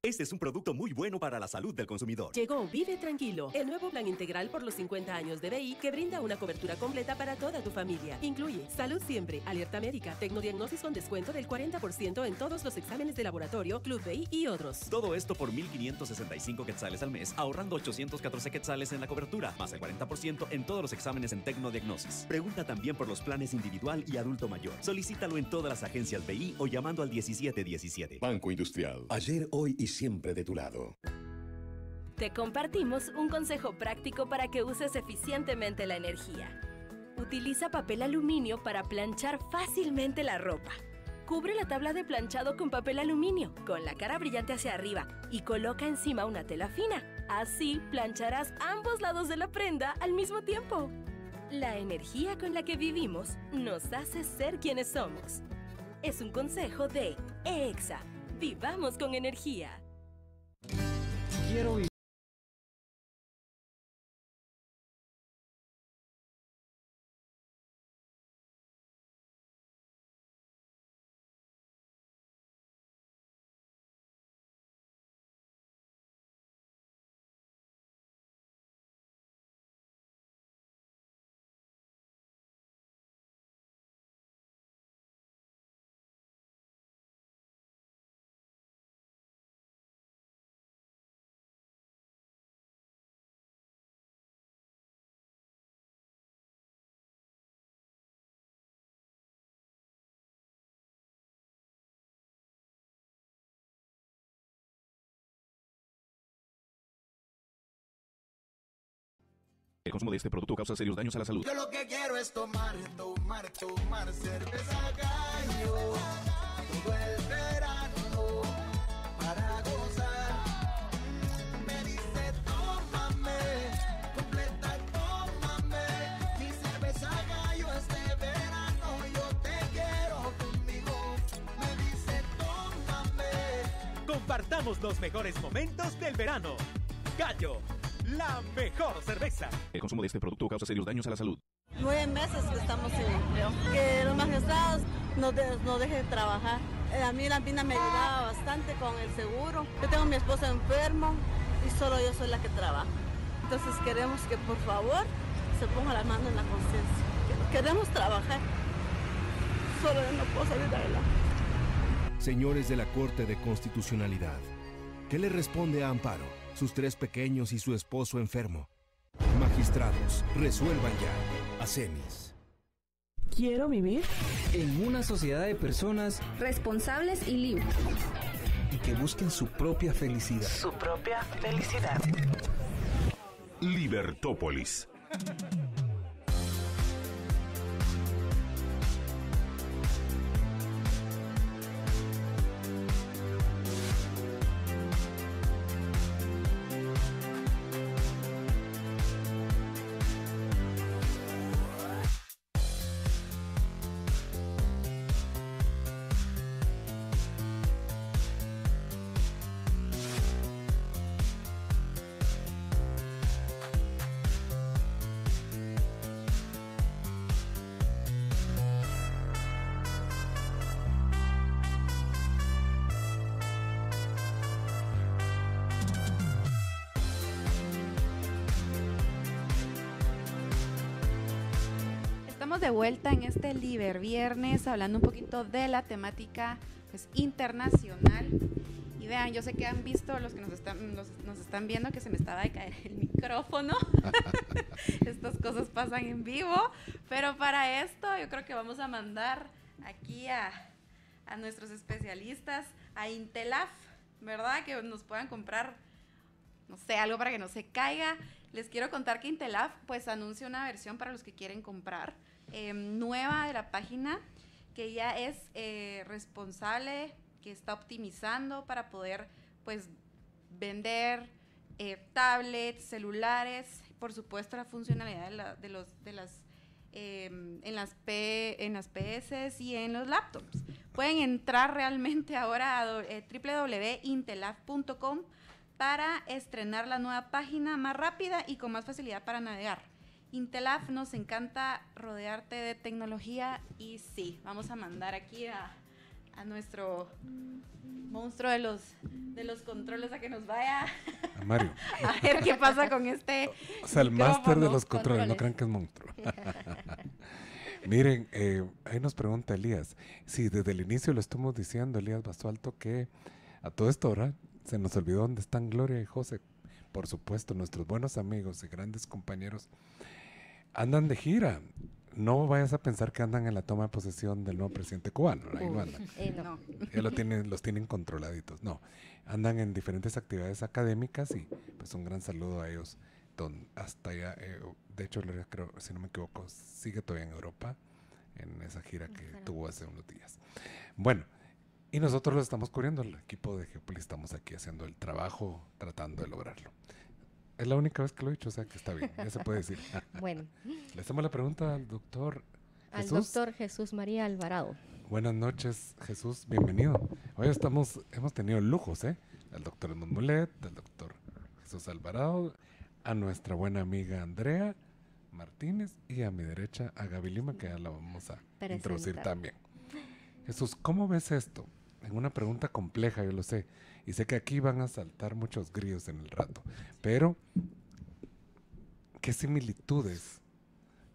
Este es un producto muy bueno para la salud del consumidor. Llegó Vive Tranquilo, el nuevo plan integral por los 50 años de BI que brinda una cobertura completa para toda tu familia. Incluye Salud Siempre, Alerta Médica, Tecnodiagnosis con descuento del 40% en todos los exámenes de laboratorio, Club BI y otros. Todo esto por 1,565 quetzales al mes, ahorrando 814 quetzales en la cobertura, más el 40% en todos los exámenes en Tecnodiagnosis. Pregunta también por los planes individual y adulto mayor. Solicítalo en todas las agencias BI o llamando al 1717. Banco Industrial. Ayer, hoy y siempre de tu lado. Te compartimos un consejo práctico para que uses eficientemente la energía. Utiliza papel aluminio para planchar fácilmente la ropa. Cubre la tabla de planchado con papel aluminio, con la cara brillante hacia arriba, y coloca encima una tela fina. Así plancharás ambos lados de la prenda al mismo tiempo. La energía con la que vivimos nos hace ser quienes somos. Es un consejo de EXA. Vivamos con energía. Quiero vivir. El consumo de este producto causa serios daños a la salud. Yo lo que quiero es tomar cerveza Gallo todo el verano para gozar. Me dice tómame, completa tómame, mi cerveza Gallo este verano yo te quiero conmigo. Me dice tómame. Compartamos los mejores momentos del verano. Gallo, la mejor cerveza. El consumo de este producto causa serios daños a la salud. 9 meses que estamos sin empleo. Que los magistrados nos dejen trabajar. A mí la PINA me ayudaba bastante con el seguro. Yo tengo a mi esposo enfermo y solo yo soy la que trabaja. Entonces queremos que por favor se ponga la mano en la conciencia. Queremos trabajar. Solo yo no puedo salir de adelante. Señores de la Corte de Constitucionalidad, ¿qué le responde a Amparo, sus 3 pequeños y su esposo enfermo? Magistrados, resuelvan ya. ACEMIS. Quiero vivir en una sociedad de personas responsables y libres. Y que busquen su propia felicidad. Su propia felicidad. Libertópolis. De vuelta en este Liber Viernes, hablando un poquito de la temática pues, internacional. Y vean, yo sé que han visto los que nos están viendo que se me estaba de caer el micrófono. Estas cosas pasan en vivo, pero para esto yo creo que vamos a mandar aquí a nuestros especialistas, a Intelaf, ¿verdad? Que nos puedan comprar, no sé, algo para que no se caiga. Les quiero contar que Intelaf pues anuncia una versión para los que quieren comprar, nueva de la página, que ya es responsable, que está optimizando para poder pues vender tablets, celulares, por supuesto la funcionalidad en las PS y en los laptops. Pueden entrar realmente ahora a www.intelaf.com para estrenar la nueva página más rápida y con más facilidad para navegar. Intelaf, nos encanta rodearte de tecnología y sí, vamos a mandar aquí a nuestro monstruo de los controles a que nos vaya a Mario a ver qué pasa con este o sea, el máster de los controles, no crean que es monstruo. Miren, ahí nos pregunta Elías, sí, desde el inicio lo estamos diciendo, Elías Basualto, que a todo esto ahora se nos olvidó dónde están Gloria y José. Por supuesto, nuestros buenos amigos y grandes compañeros andan de gira. No vayas a pensar que andan en la toma de posesión del nuevo presidente cubano. Ahí no andan. No. Ya los tienen controladitos. No, andan en diferentes actividades académicas y pues un gran saludo a ellos. Hasta allá, de hecho, creo, si no me equivoco, sigue todavía en Europa en esa gira que tuvo hace unos días. Bueno, y nosotros lo estamos cubriendo, el equipo de Geopolis estamos aquí haciendo el trabajo, tratando de lograrlo. Es la única vez que lo he hecho, o sea que está bien, ya se puede decir. Bueno. Le hacemos la pregunta al doctor Jesús. Al doctor Jesús María Alvarado. Buenas noches, Jesús, bienvenido. Hoy hemos tenido lujos, al doctor Edmond Mulet, al doctor Jesús Alvarado, a nuestra buena amiga Andrea Martínez y a mi derecha a Gaby Lima, que ya la vamos a introducir también. Jesús, ¿cómo ves esto? En una pregunta compleja, yo lo sé, y sé que aquí van a saltar muchos grillos en el rato, pero ¿qué similitudes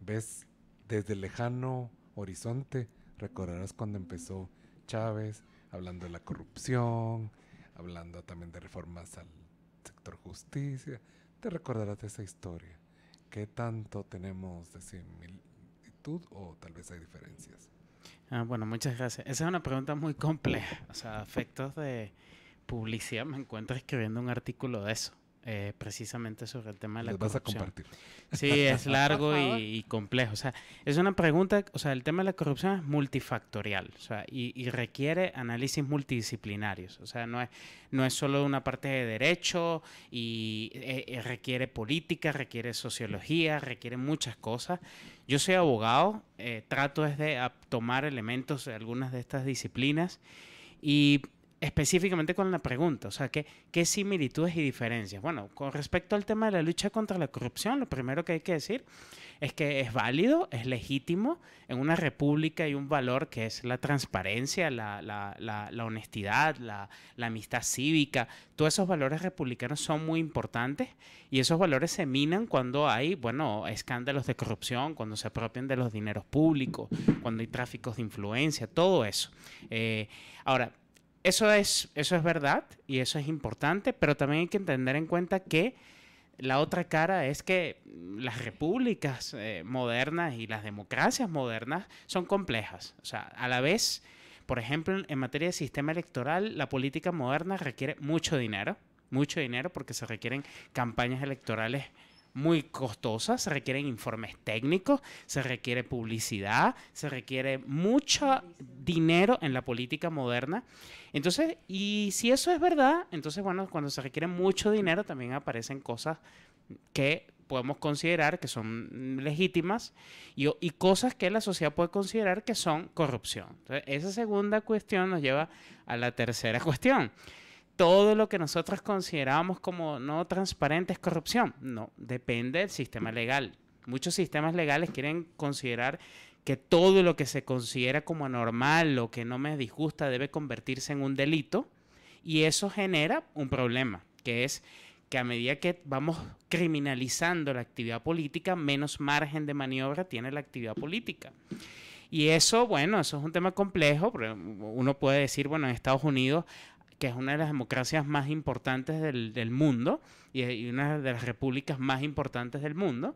ves desde el lejano horizonte? Recordarás cuando empezó Chávez, hablando de la corrupción, hablando también de reformas al sector justicia. Te recordarás de esa historia. ¿Qué tanto tenemos de similitud o tal vez hay diferencias? Bueno, muchas gracias. Esa es una pregunta muy compleja. O sea, a efectos de publicidad me encuentro escribiendo un artículo de eso, precisamente sobre el tema de la corrupción. ¿Les vas a compartir? Sí, es largo y complejo. O sea, es una pregunta, o sea, el tema de la corrupción es multifactorial, o sea, y requiere análisis multidisciplinarios. O sea, no es solo una parte de derecho y requiere política, requiere sociología, requiere muchas cosas. Yo soy abogado, trato de tomar elementos de algunas de estas disciplinas y específicamente con la pregunta, o sea, ¿qué similitudes y diferencias? Bueno, con respecto al tema de la lucha contra la corrupción, lo primero que hay que decir es que es válido, es legítimo. En una república hay un valor que es la transparencia, la honestidad, la amistad cívica. Todos esos valores republicanos son muy importantes y esos valores se minan cuando hay, bueno, escándalos de corrupción, cuando se apropian de los dineros públicos, cuando hay tráficos de influencia, todo eso. Ahora, eso es verdad y eso es importante, pero también hay que tener en cuenta que la otra cara es que las repúblicas modernas y las democracias modernas son complejas. O sea, a la vez, por ejemplo, en materia de sistema electoral, la política moderna requiere mucho dinero porque se requieren campañas electorales muy costosas, se requieren informes técnicos, se requiere publicidad, se requiere mucho dinero en la política moderna. Entonces, y si eso es verdad, entonces, bueno, cuando se requiere mucho dinero también aparecen cosas que podemos considerar que son legítimas y cosas que la sociedad puede considerar que son corrupción. Entonces, esa segunda cuestión nos lleva a la tercera cuestión. Todo lo que nosotros consideramos como no transparente es corrupción. No, depende del sistema legal. Muchos sistemas legales quieren considerar que todo lo que se considera como anormal o que no me disgusta debe convertirse en un delito, y eso genera un problema, que es que a medida que vamos criminalizando la actividad política, menos margen de maniobra tiene la actividad política. Y eso, bueno, eso es un tema complejo, pero uno puede decir, bueno, en Estados Unidos, que es una de las democracias más importantes del mundo y una de las repúblicas más importantes del mundo,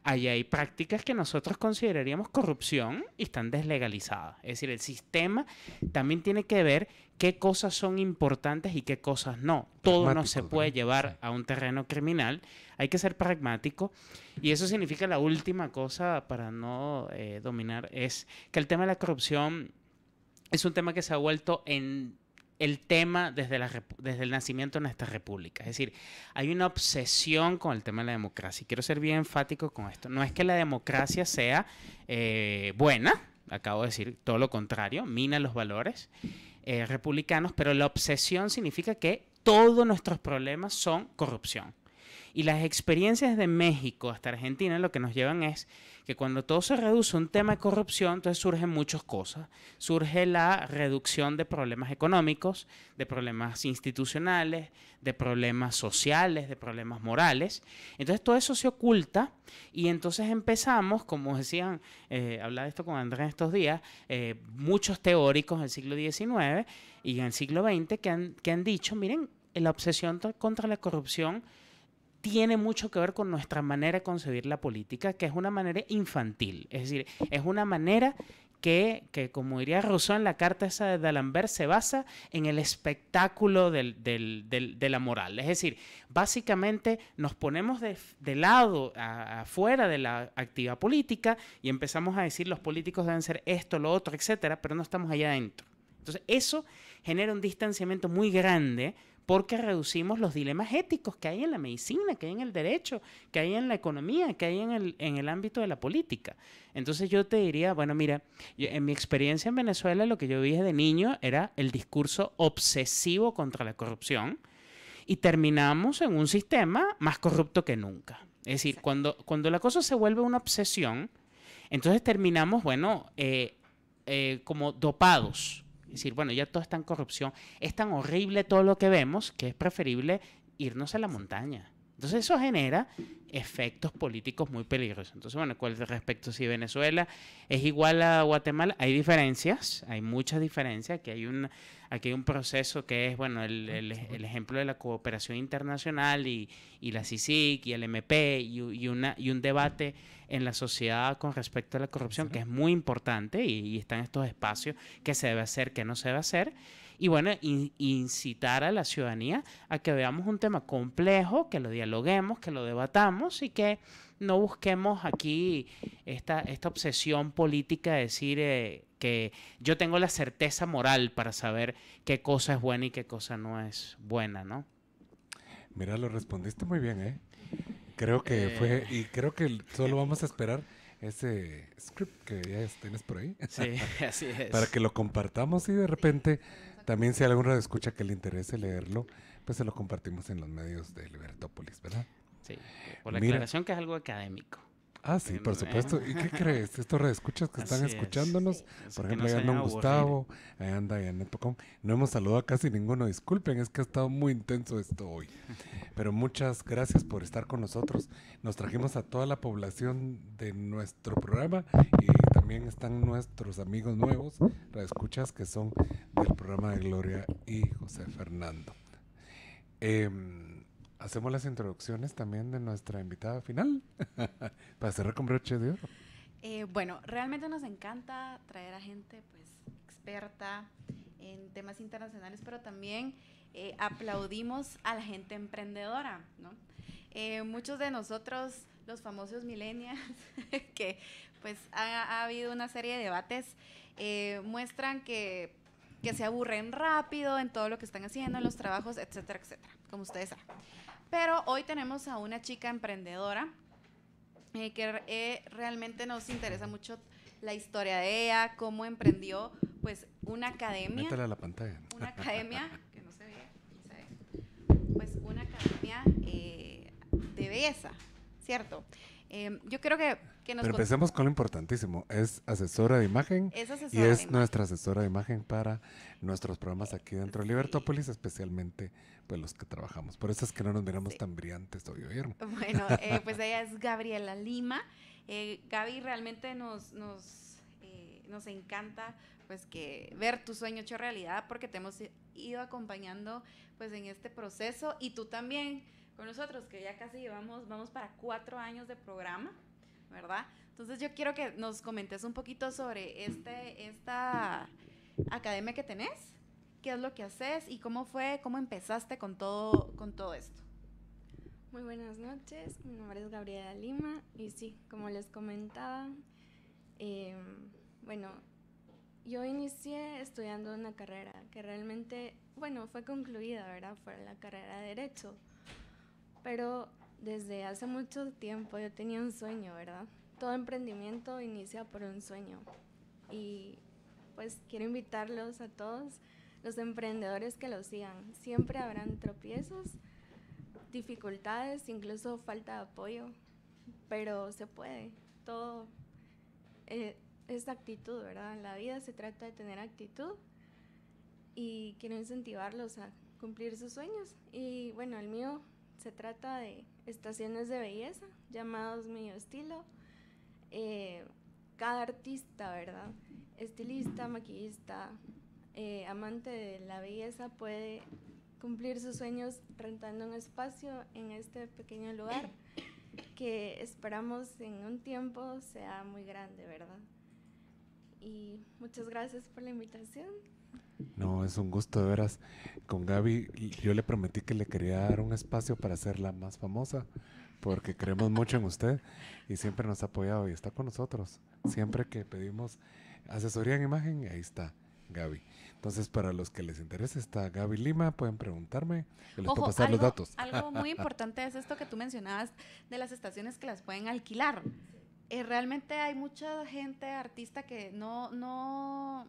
ahí hay prácticas que nosotros consideraríamos corrupción y están deslegalizadas. Es decir, el sistema también tiene que ver qué cosas son importantes y qué cosas no. Todo no se puede llevar a un terreno criminal. Hay que ser pragmático. Y eso significa la última cosa para no dominar, es que el tema de la corrupción es un tema que se ha vuelto en el tema desde el nacimiento de nuestra república. Es decir, hay una obsesión con el tema de la democracia. Y quiero ser bien enfático con esto. No es que la democracia sea buena, acabo de decir todo lo contrario, mina los valores republicanos, pero la obsesión significa que todos nuestros problemas son corrupción. Y las experiencias de México hasta Argentina lo que nos llevan es que cuando todo se reduce a un tema de corrupción, entonces surgen muchas cosas. Surge la reducción de problemas económicos, de problemas institucionales, de problemas sociales, de problemas morales. Entonces todo eso se oculta y entonces empezamos, como decían, hablaba de esto con Andrés estos días, muchos teóricos del siglo XIX y en el siglo XX que han dicho, miren, la obsesión contra la corrupción tiene mucho que ver con nuestra manera de concebir la política, que es una manera infantil. Es decir, es una manera que como diría Rousseau en la carta esa de D'Alembert, se basa en el espectáculo de la moral. Es decir, básicamente nos ponemos de lado, afuera de la actividad política y empezamos a decir los políticos deben ser esto, lo otro, etcétera, pero no estamos allá adentro. Entonces, eso genera un distanciamiento muy grande porque reducimos los dilemas éticos que hay en la medicina, que hay en el derecho, que hay en la economía, que hay en el ámbito de la política. Entonces yo te diría, bueno, mira, en mi experiencia en Venezuela lo que yo vi desde niño era el discurso obsesivo contra la corrupción y terminamos en un sistema más corrupto que nunca. Es decir, cuando la cosa se vuelve una obsesión, entonces terminamos, bueno, como dopados. Es decir, bueno, ya todo está en corrupción. Es tan horrible todo lo que vemos que es preferible irnos a la montaña. Entonces eso genera efectos políticos muy peligrosos. Entonces, bueno, con respecto a si Venezuela es igual a Guatemala, hay diferencias, hay muchas diferencias. Aquí hay un proceso que es, bueno, el ejemplo de la cooperación internacional y la CICIG y el MP y un debate en la sociedad con respecto a la corrupción que es muy importante y están estos espacios que se debe hacer, que no se debe hacer. Y bueno, incitar a la ciudadanía a que veamos un tema complejo, que lo dialoguemos, que lo debatamos y que no busquemos aquí esta obsesión política de decir que yo tengo la certeza moral para saber qué cosa es buena y qué cosa no es buena, ¿no? Mira, lo respondiste muy bien, ¿eh? Creo que fue, y creo que solo vamos a esperar ese script que ya tienes por ahí. Sí, así es. Para que lo compartamos y de repente también si algún radio escucha que le interese leerlo, pues se lo compartimos en los medios de Libertópolis, ¿verdad? Sí, por la aclaración que es algo académico. Ah, sí, por supuesto. ¿Y qué crees? Estos radioescuchas que están escuchándonos, por ejemplo, allá anda Gustavo, allá anda Janet.com. No hemos saludado a casi ninguno, disculpen, es que ha estado muy intenso esto hoy. Pero muchas gracias por estar con nosotros. Nos trajimos a toda la población de nuestro programa y también están nuestros amigos nuevos, radioescuchas que son del programa de Gloria y José Fernando. hacemos las introducciones también de nuestra invitada final para cerrar con broche de oro. Bueno, realmente nos encanta traer a gente pues experta en temas internacionales, pero también aplaudimos a la gente emprendedora, ¿no? Muchos de nosotros, los famosos millennials, que pues ha habido una serie de debates, muestran que se aburren rápido en todo lo que están haciendo, en los trabajos, etcétera, etcétera, como ustedes saben. Pero hoy tenemos a una chica emprendedora que realmente nos interesa mucho la historia de ella, cómo emprendió pues una academia. Métela a la pantalla. Una academia, que no se ve, pues una academia de belleza, ¿cierto? Yo creo que nos... Pero empecemos con lo importantísimo, es asesora de imagen y es nuestra asesora de imagen para nuestros programas aquí dentro de Libertópolis, especialmente pues los que trabajamos. Por eso es que no nos miramos tan brillantes hoy, ¿oyeron? Bueno, pues ella es Gabriela Lima. Gaby, realmente nos encanta pues que ver tu sueño hecho realidad, porque te hemos ido acompañando pues en este proceso, y tú también con nosotros, que ya casi vamos para 4 años de programa, ¿verdad? Entonces yo quiero que nos comentes un poquito sobre esta academia que tenés, qué es lo que haces y cómo empezaste con todo esto. Muy buenas noches, mi nombre es Gabriela Lima y sí, como les comentaba, bueno, yo inicié estudiando una carrera que realmente, bueno, fue concluida, ¿verdad? Fue la carrera de Derecho, pero desde hace mucho tiempo yo tenía un sueño, ¿verdad? Todo emprendimiento inicia por un sueño y pues quiero invitarlos a todos los emprendedores que lo sigan. Siempre habrán tropiezos, dificultades, incluso falta de apoyo, pero se puede. Todo es actitud, ¿verdad? En la vida se trata de tener actitud y quiero incentivarlos a cumplir sus sueños. Y bueno, el mío se trata de estaciones de belleza llamados Mío Estilo. Cada artista, ¿verdad? Estilista, maquillista, amante de la belleza puede cumplir sus sueños rentando un espacio en este pequeño lugar que esperamos en un tiempo sea muy grande, ¿verdad? Y muchas gracias por la invitación. No, es un gusto de veras. Con Gaby, yo le prometí que le quería dar un espacio para hacerla más famosa, porque creemos mucho en usted y siempre nos ha apoyado y está con nosotros. Siempre que pedimos asesoría en imagen, ahí está Gaby. Entonces, para los que les interese, está Gaby Lima, pueden preguntarme, que les puedo pasar los datos. Algo muy importante es esto que tú mencionabas de las estaciones que las pueden alquilar. Realmente hay mucha gente, artista, que no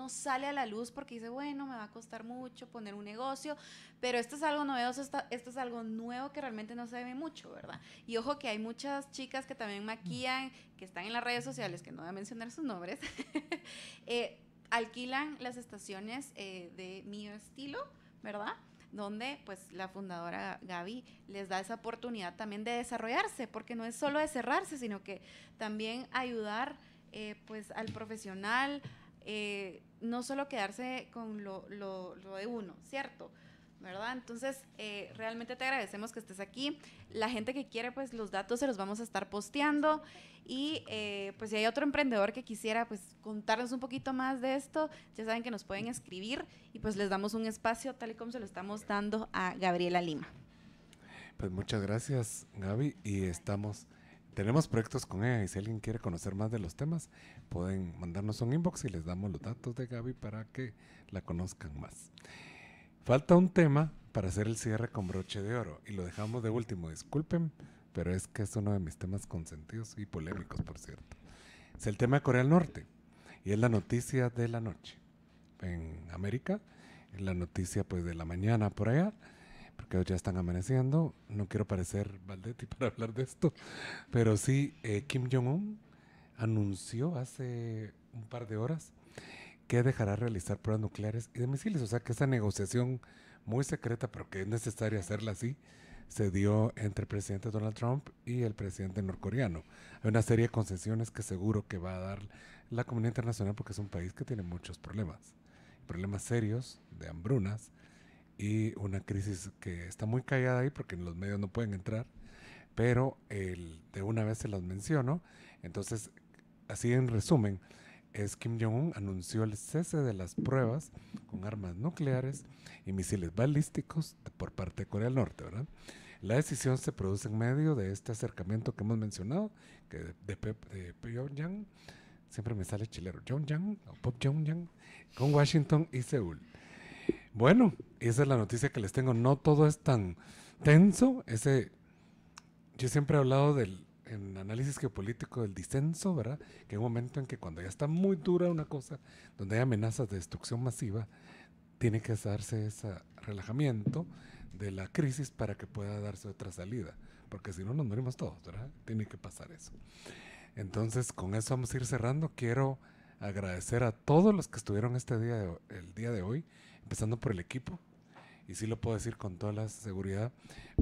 sale a la luz porque dice, bueno, me va a costar mucho poner un negocio, pero esto es algo novedoso, esto es algo nuevo que realmente no se ve mucho, ¿verdad? Y ojo que hay muchas chicas que también maquillan, que están en las redes sociales, que no voy a mencionar sus nombres, alquilan las estaciones de Mío Estilo, ¿verdad? Donde pues la fundadora Gaby les da esa oportunidad también de desarrollarse, porque no es solo de cerrarse, sino que también ayudar pues al profesional, no solo quedarse con lo de uno, ¿cierto? ¿Verdad? Entonces, realmente te agradecemos que estés aquí. La gente que quiere, pues los datos se los vamos a estar posteando. Y pues si hay otro emprendedor que quisiera pues contarnos un poquito más de esto, ya saben que nos pueden escribir y pues les damos un espacio tal y como se lo estamos dando a Gabriela Lima. Pues muchas gracias, Gaby, y tenemos proyectos con ella, y si alguien quiere conocer más de los temas, pueden mandarnos un inbox y les damos los datos de Gaby para que la conozcan más. Falta un tema para hacer el cierre con broche de oro y lo dejamos de último, disculpen, pero es que es uno de mis temas consentidos y polémicos, por cierto. Es el tema de Corea del Norte y es la noticia de la noche en América, es la noticia pues de la mañana por allá, porque ya están amaneciendo. No quiero parecer Valdetti para hablar de esto, pero sí, Kim Jong-un anunció hace un par de horas que dejará realizar pruebas nucleares y de misiles, o sea que esa negociación muy secreta, pero que es necesaria hacerla así, se dio entre el presidente Donald Trump y el presidente norcoreano. Hay una serie de concesiones que seguro que va a dar la comunidad internacional, porque es un país que tiene muchos problemas serios de hambrunas, y una crisis que está muy callada ahí porque los medios no pueden entrar, pero de una vez se las menciono. Entonces, así en resumen, Kim Jong-un anunció el cese de las pruebas con armas nucleares y misiles balísticos por parte de Corea del Norte, ¿verdad? La decisión se produce en medio de este acercamiento que hemos mencionado, que de Pyongyang, siempre me sale chilero, Pyongyang o Pyongyang, con Washington y Seúl. Bueno, esa es la noticia que les tengo. No todo es tan tenso. Yo siempre he hablado en análisis geopolítico del disenso, ¿verdad? Que hay un momento en que cuando ya está muy dura una cosa, donde hay amenazas de destrucción masiva, tiene que darse ese relajamiento de la crisis para que pueda darse otra salida. Porque si no nos morimos todos, ¿verdad? Tiene que pasar eso. Entonces, con eso vamos a ir cerrando. Quiero agradecer a todos los que estuvieron el día de hoy, empezando por el equipo, y sí lo puedo decir con toda la seguridad.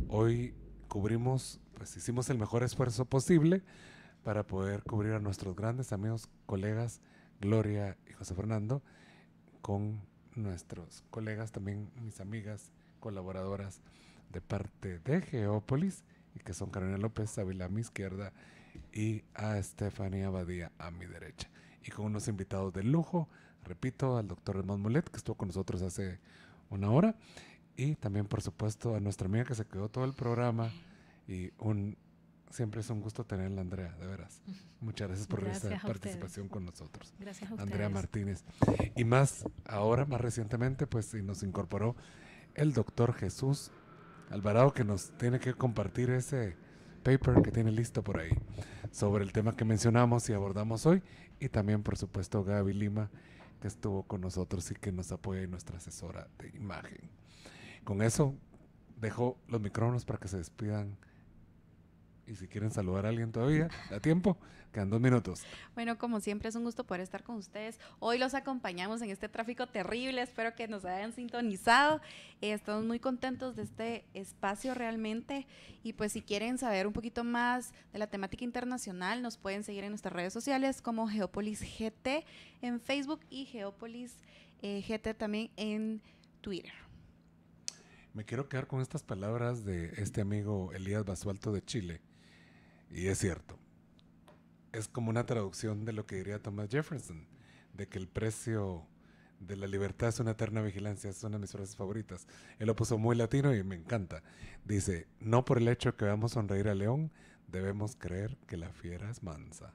Hoy hicimos el mejor esfuerzo posible para poder cubrir a nuestros grandes amigos, colegas, Gloria y José Fernando, con nuestros colegas también, mis amigas, colaboradoras de parte de Geópolis, y que son Carolina López Ávila a mi izquierda y a Estefanía Badía a mi derecha. Y con unos invitados de lujo, repito, al doctor Raymond Mulet, que estuvo con nosotros hace una hora, y también, por supuesto, a nuestra amiga que se quedó todo el programa, y siempre es un gusto tenerla, Andrea, de veras. Muchas gracias por esta participación con nosotros. Gracias a Andrea ustedes. Martínez. Y más recientemente, pues nos incorporó el doctor Jesús Alvarado, que nos tiene que compartir ese paper que tiene listo por ahí sobre el tema que mencionamos y abordamos hoy, y también, por supuesto, Gaby Lima, que estuvo con nosotros y que nos apoya, nuestra asesora de imagen. Con eso dejo los micrófonos para que se despidan, y si quieren saludar a alguien todavía, da tiempo, quedan 2 minutos. Bueno, como siempre es un gusto poder estar con ustedes. Hoy los acompañamos en este tráfico terrible, espero que nos hayan sintonizado. Estamos muy contentos de este espacio realmente, y pues si quieren saber un poquito más de la temática internacional, nos pueden seguir en nuestras redes sociales como Geópolis GT en Facebook y Geópolis GT también en Twitter. Me quiero quedar con estas palabras de este amigo Elías Basualto de Chile, y es cierto. Es como una traducción de lo que diría Thomas Jefferson, de que el precio de la libertad es una eterna vigilancia. Es una de mis frases favoritas. Él lo puso muy latino y me encanta. Dice: no por el hecho que veamos sonreír al león, debemos creer que la fiera es mansa.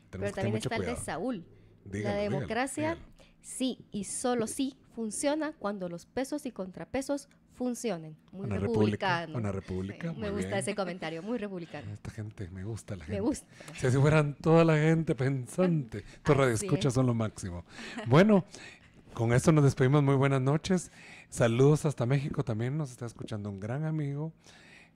Pero también está el de Saúl. Dígalo, la democracia, dígalo. Sí y solo sí funciona cuando los pesos y contrapesos funcionen. Muy una republicano. Una república. Sí, me gusta ese comentario, muy republicano. Esta gente, me gusta la gente. Me gusta. Si así fueran toda la gente pensante, tus radioescuchas son lo máximo. Bueno, con esto nos despedimos. Muy buenas noches. Saludos hasta México. También nos está escuchando un gran amigo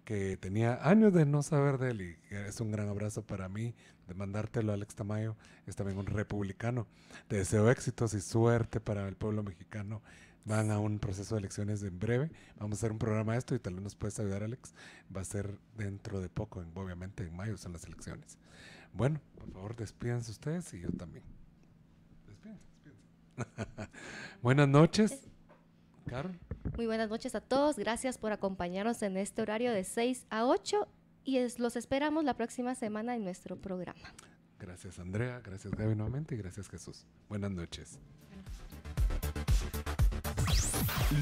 que tenía años de no saber de él, y es un gran abrazo para mí de mandártelo. Alex Tamayo es también un republicano. Te deseo éxitos y suerte para el pueblo mexicano. Van a un proceso de elecciones en breve. Vamos a hacer un programa de esto y tal vez nos puedes ayudar, Alex. Va a ser dentro de poco, obviamente en mayo son las elecciones. Bueno, por favor, despídanse ustedes y yo también. Despídense. Buenas noches. Carol. Muy buenas noches a todos. Gracias por acompañarnos en este horario de 6 a 8 y los esperamos la próxima semana en nuestro programa. Gracias, Andrea. Gracias, Gaby, nuevamente, y gracias, Jesús. Buenas noches.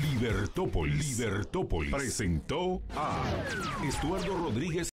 Libertópolis presentó a Estuardo Rodríguez